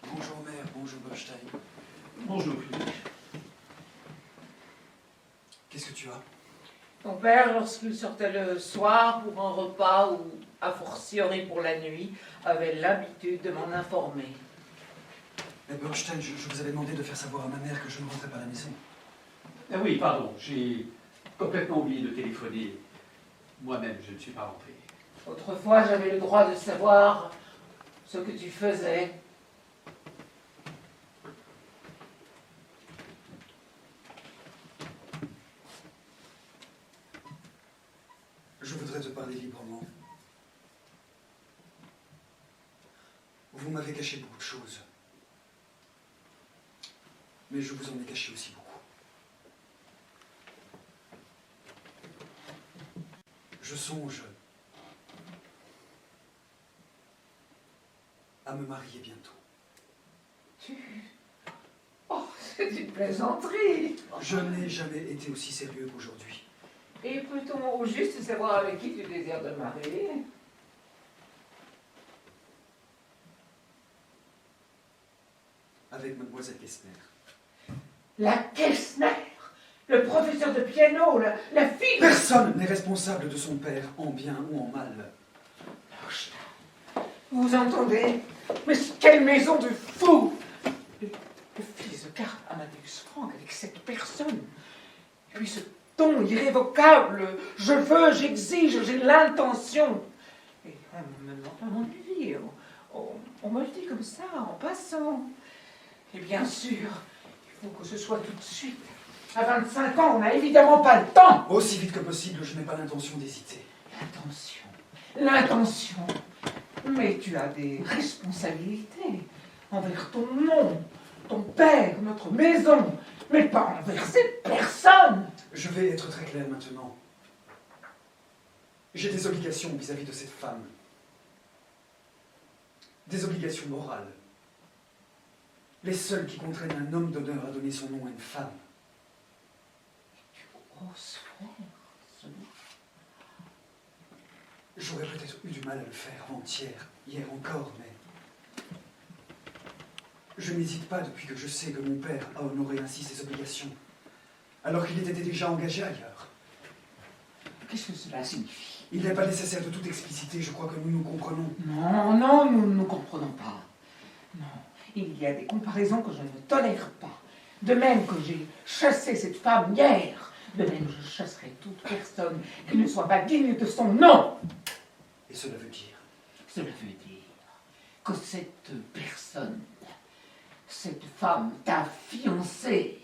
Bonjour mère, bonjour Borstein. Bonjour, Friedrich. Qu'est-ce que tu as? Ton père, lorsqu'il sortait le soir pour un repas ou a fortiori pour la nuit, avait l'habitude de m'en informer. Mais Borstein, je vous avais demandé de faire savoir à ma mère que je ne rentrais pas à la maison. Ah oui, pardon, j'ai complètement oublié de téléphoner. Moi-même, je ne suis pas rentré. Autrefois, j'avais le droit de savoir ce que tu faisais. Je voudrais te parler librement. Vous m'avez caché beaucoup de choses. Mais je vous en ai caché aussi beaucoup. Je songe à me marier bientôt. Oh, c'est une plaisanterie. Je n'ai jamais été aussi sérieux qu'aujourd'hui. Et peut-on au juste savoir avec qui tu désires te marier? Avec mademoiselle Kessner. La Kessner, le professeur de piano, la fille... Personne n'est responsable de son père, en bien ou en mal. Vous entendez? Mais quelle maison de fous! Le fils de Karl Amadeus Franck avec cette personne. Et puis ce ton irrévocable. Je veux, j'exige, j'ai l'intention. Et on me demande pas mon avis. On me le dit comme ça, en passant. Et bien sûr, il faut que ce soit tout de suite. À 25 ans, on n'a évidemment pas le temps. Aussi vite que possible, je n'ai pas l'intention d'hésiter. L'intention. Mais tu as des responsabilités envers ton nom, ton père, notre maison, mais pas envers cette personne. Je vais être très clair maintenant. J'ai des obligations vis-à-vis de cette femme. Des obligations morales. Les seules qui contraignent un homme d'honneur à donner son nom à une femme. Tu oses faire cela? J'aurais peut-être eu du mal à le faire avant-hier, hier encore, mais... Je n'hésite pas depuis que je sais que mon père a honoré ainsi ses obligations, alors qu'il était déjà engagé ailleurs. Qu'est-ce que cela signifie? Il n'est pas nécessaire de tout expliciter, je crois que nous nous comprenons. Non, nous ne nous comprenons pas. Non, il y a des comparaisons que je ne tolère pas. De même que j'ai chassé cette femme hier, de même je chasserai toute personne qui ne soit pas digne de son nom. Et cela veut dire? Cela veut dire que cette personne, cette femme, ta fiancée,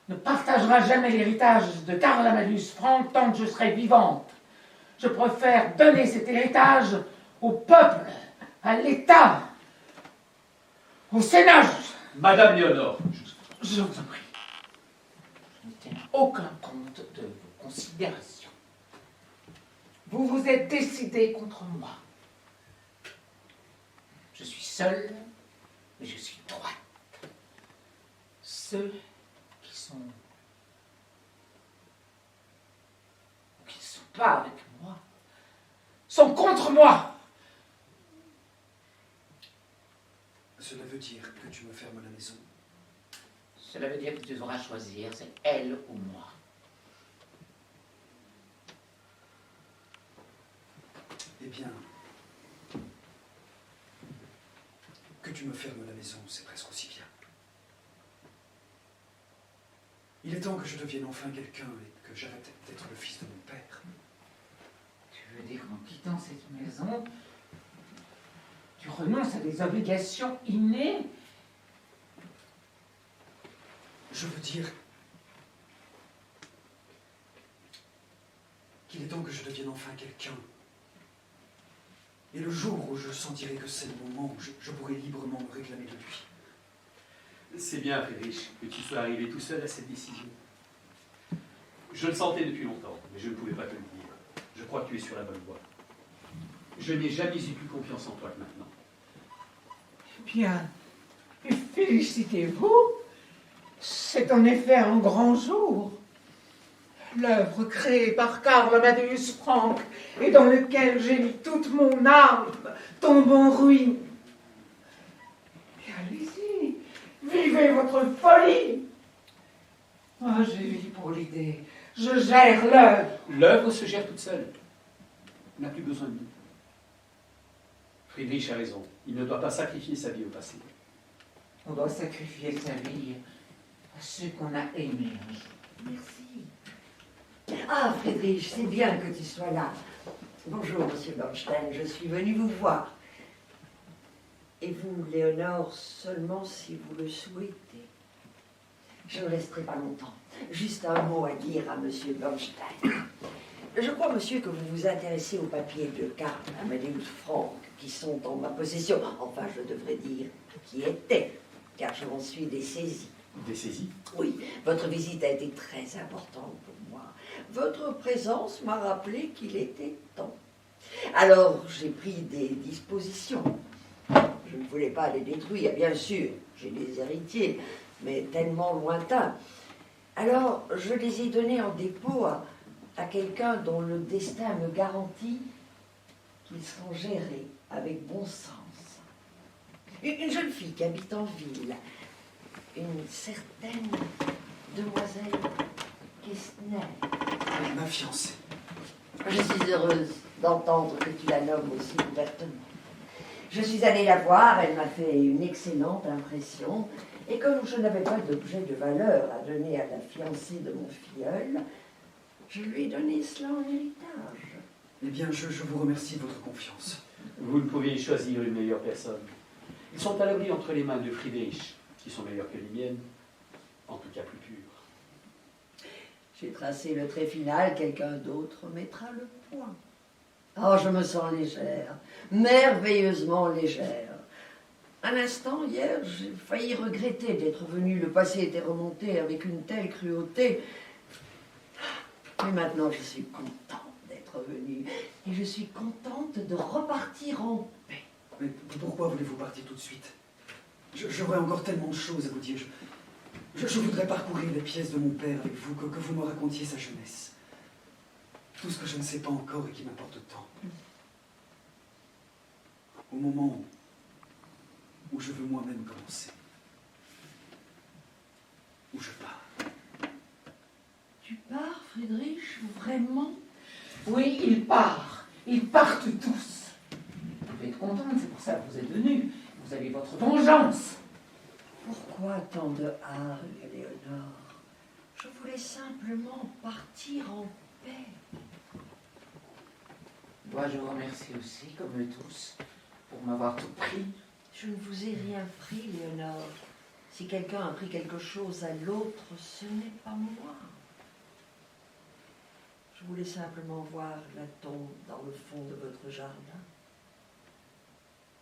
ne partagera jamais l'héritage de Karl Amadeus Franck tant que je serai vivante. Je préfère donner cet héritage au peuple, à l'État, au Sénat. Madame Léonore, Je vous en prie. Je ne tiens aucun compte de vos considérations. Vous vous êtes décidé contre moi. Je suis seule, mais je suis droite. Ceux qui sont... ou qui ne sont pas avec moi sont contre moi. Cela veut dire que tu me fermes la maison. Cela veut dire que tu devras choisir, c'est elle ou moi. Eh bien, que tu me fermes la maison, c'est presque aussi bien. Il est temps que je devienne enfin quelqu'un et que j'arrête d'être le fils de mon père. Tu veux dire qu'en quittant cette maison, tu renonces à des obligations innées? Je veux dire qu'il est temps que je devienne enfin quelqu'un. Et le jour où je sentirai que c'est le moment, je pourrai librement me réclamer de lui. C'est bien, Friedrich, que tu sois arrivé tout seul à cette décision. Je le sentais depuis longtemps, mais je ne pouvais pas te le dire. Je crois que tu es sur la bonne voie. Je n'ai jamais eu plus confiance en toi que maintenant. Bien, félicitez-vous. C'est en effet un grand jour. L'œuvre créée par Karl Amadeus Franck et dans lequel j'ai mis toute mon âme tombe en ruine. Et allez-y, vivez votre folie. Moi, j'ai vis pour l'idée. Je gère l'œuvre. L'œuvre se gère toute seule. Elle n'a plus besoin de nous. Friedrich a raison. Il ne doit pas sacrifier sa vie au passé. On doit sacrifier sa vie à ceux qu'on a aimés un jour. Merci. Ah, Friedrich, c'est bien que tu sois là. Bonjour, monsieur Bernstein, je suis venu vous voir. Et vous, Léonore, seulement si vous le souhaitez. Je ne resterai pas longtemps. Juste un mot à dire à monsieur Bernstein. Je crois, monsieur, que vous vous intéressez aux papiers de Karl Amadeus Franck qui sont en ma possession. Enfin, je devrais dire qui étaient, car je m'en suis dessaisie. Dessaisie. Oui, votre visite a été très importante pour moi. Votre présence m'a rappelé qu'il était temps. Alors, j'ai pris des dispositions. Je ne voulais pas les détruire, bien sûr. J'ai des héritiers, mais tellement lointains. Alors, je les ai donnés en dépôt à quelqu'un dont le destin me garantit qu'ils seront gérés avec bon sens. Une jeune fille qui habite en ville, une certaine demoiselle Kestner. Ma fiancée. Je suis heureuse d'entendre que tu la nommes aussi ouvertement. Je suis allée la voir, elle m'a fait une excellente impression, et comme je n'avais pas d'objet de valeur à donner à la fiancée de mon filleul, je lui ai donné cela en héritage. Eh bien, je vous remercie de votre confiance. Vous ne pouviez choisir une meilleure personne. Ils sont à l'abri entre les mains de Friedrich, qui sont meilleures que les miennes, en tout cas plus pures. J'ai tracé le trait final, quelqu'un d'autre mettra le point. Oh, je me sens légère, merveilleusement légère. Un instant, hier, j'ai failli regretter d'être venue. Le passé était remonté avec une telle cruauté. Mais maintenant, je suis contente d'être venue. Et je suis contente de repartir en paix. Mais pourquoi voulez-vous partir tout de suite? J'aurais encore tellement de choses à vous dire. Je voudrais parcourir les pièces de mon père avec vous, que vous me racontiez sa jeunesse. Tout ce que je ne sais pas encore et qui m'importe tant. Au moment où je veux moi-même commencer. Où je pars. Tu pars, Friedrich, vraiment? Oui, ils partent. Ils partent tous. Vous êtes contente, c'est pour ça que vous êtes venus. Vous avez votre vengeance. Pourquoi tant de hargne, Léonore? Je voulais simplement partir en paix. Dois-je vous remercier aussi, comme eux tous, pour m'avoir tout pris? Je ne vous ai rien pris, Léonore. Si quelqu'un a pris quelque chose à l'autre, ce n'est pas moi. Je voulais simplement voir la tombe dans le fond de votre jardin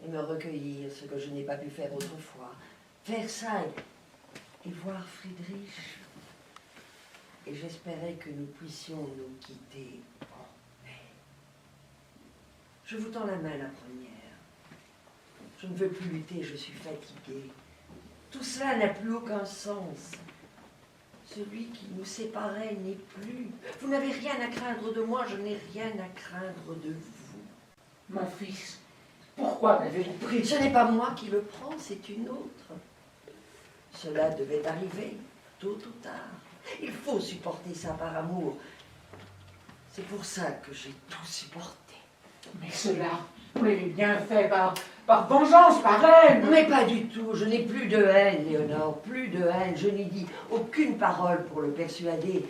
et me recueillir ce que je n'ai pas pu faire autrefois. Versailles et voir Friedrich. Et j'espérais que nous puissions nous quitter en paix. Je vous tends la main la première. Je ne veux plus lutter, je suis fatiguée. Tout cela n'a plus aucun sens. Celui qui nous séparait n'est plus. Vous n'avez rien à craindre de moi, je n'ai rien à craindre de vous. Mon fils, pourquoi m'avez-vous pris? Ce n'est pas moi qui le prends, c'est une autre. Cela devait arriver, tôt ou tard. Il faut supporter ça par amour. C'est pour ça que j'ai tout supporté. Mais cela, vous l'avez bien fait par vengeance, par haine. Mais pas du tout, je n'ai plus de haine, Léonore, plus de haine. Je n'ai dit aucune parole pour le persuader.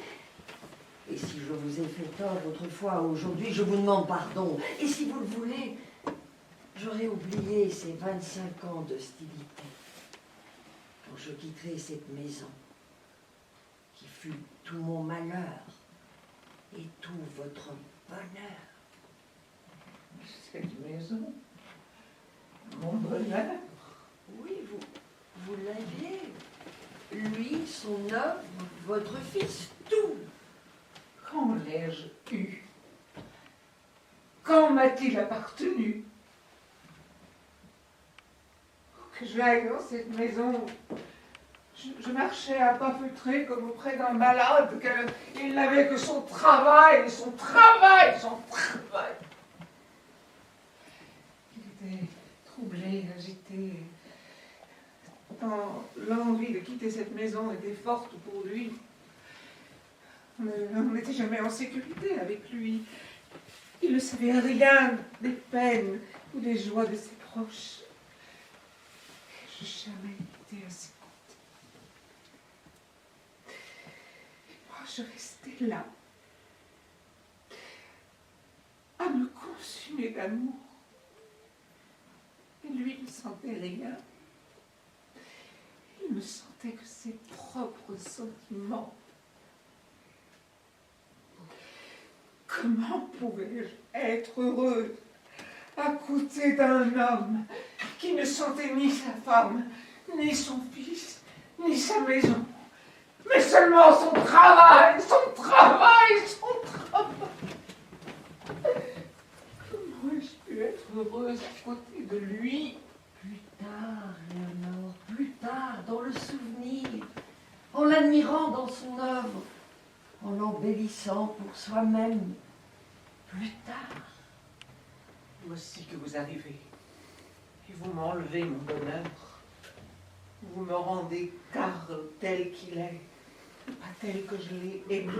Et si je vous ai fait tort autrefois, aujourd'hui, je vous demande pardon. Et si vous le voulez, j'aurais oublié ces 25 ans d'hostilité. Quand je quitterai cette maison, qui fut tout mon malheur et tout votre bonheur. Cette maison, mon bonheur. Oui, vous l'aviez. Lui, son œuvre, votre fils, tout. Quand l'ai-je eu? Quand m'a-t-il appartenu? Que j'aille dans cette maison, je marchais à pas feutrés comme auprès d'un malade, il n'avait que son travail, son travail, son travail. Il était troublé, agité. Tant l'envie de quitter cette maison était forte pour lui. On n'était jamais en sécurité avec lui. Il ne savait rien des peines ou des joies de ses proches. Je n'ai jamais été à ses côtés. Et moi, je restais là, à me consumer d'amour. Et lui ne sentait rien. Il ne sentait que ses propres sentiments. Comment pouvais-je être heureuse à côté d'un homme qui ne sentait ni sa femme, ni son fils, ni sa maison, mais seulement son travail, son travail, son travail? Comment ai-je pu être heureuse à côté de lui? Plus tard, Léonore, plus tard, dans le souvenir, en l'admirant dans son œuvre, en l'embellissant pour soi-même. Plus tard. Voici que vous arrivez, et vous m'enlevez mon bonheur. Vous me rendez Karl tel qu'il est, pas tel que je l'ai aimé.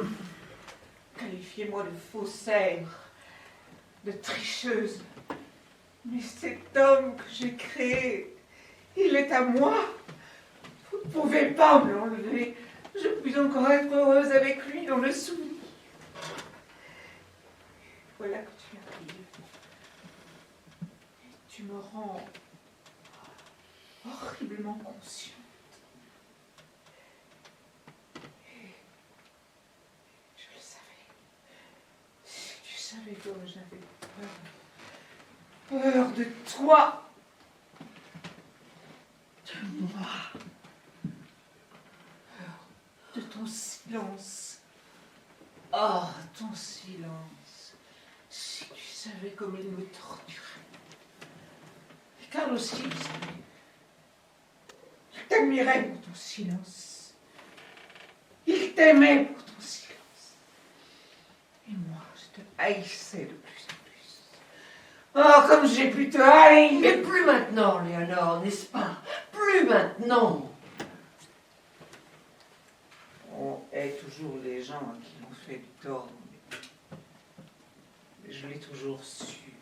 Qualifiez-moi de faussaire, de tricheuse. Mais cet homme que j'ai créé, il est à moi. Vous ne pouvez pas me l'enlever. Je puis encore être heureuse avec lui dans le souvenir. Voilà que tu arrives. Et tu me rends horriblement consciente. Et je le savais. Si tu savais comme j'avais peur. Peur de toi. De moi. Peur de ton silence. Oh, ton silence. Si tu savais comme il me torturait. Et Karl aussi le savait. Il t'admirait pour ton silence. Il t'aimait pour ton silence. Et moi, je te haïssais de plus en plus. Oh, comme j'ai pu te haïr. Mais plus maintenant, Léonore, n'est-ce pas? Plus maintenant. On hait toujours les gens qui ont fait du tort. Mais je l'ai toujours su.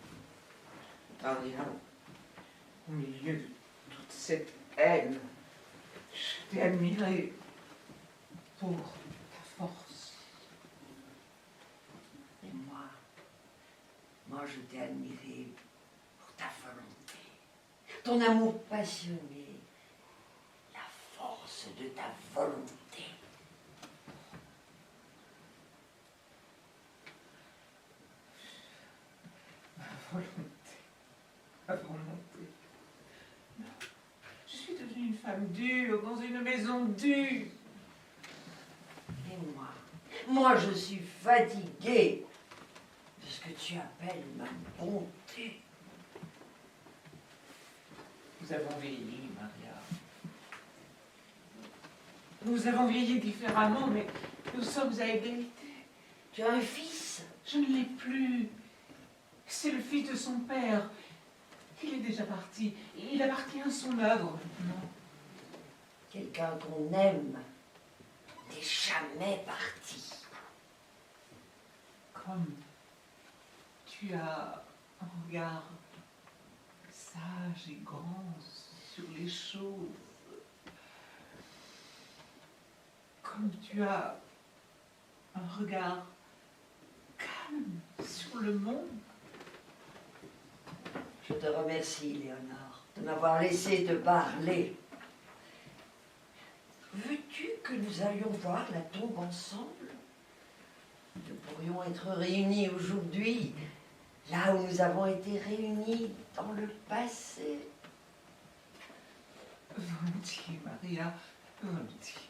Maria, au milieu de toute cette haine, je t'ai admiré pour ta force. Et moi je t'ai admiré pour ta volonté, ton amour passionné, la force de ta volonté. Ma volonté. Non. Je suis devenue une femme dure, dans une maison dure. Et moi je suis fatiguée de ce que tu appelles ma bonté. Nous avons vieilli, Maria. Nous avons vieilli différemment, mais nous sommes à égalité. Tu as un fils? Je ne l'ai plus. C'est le fils de son père. Il est déjà parti. Il appartient à son œuvre maintenant. Quelqu'un qu'on aime n'est jamais parti. Comme tu as un regard sage et grand sur les choses. Comme tu as un regard calme sur le monde. Je te remercie, Léonore, de m'avoir laissé te parler. Veux-tu que nous allions voir la tombe ensemble? Nous pourrions être réunis aujourd'hui, là où nous avons été réunis dans le passé. Volontiers, Maria, volontiers.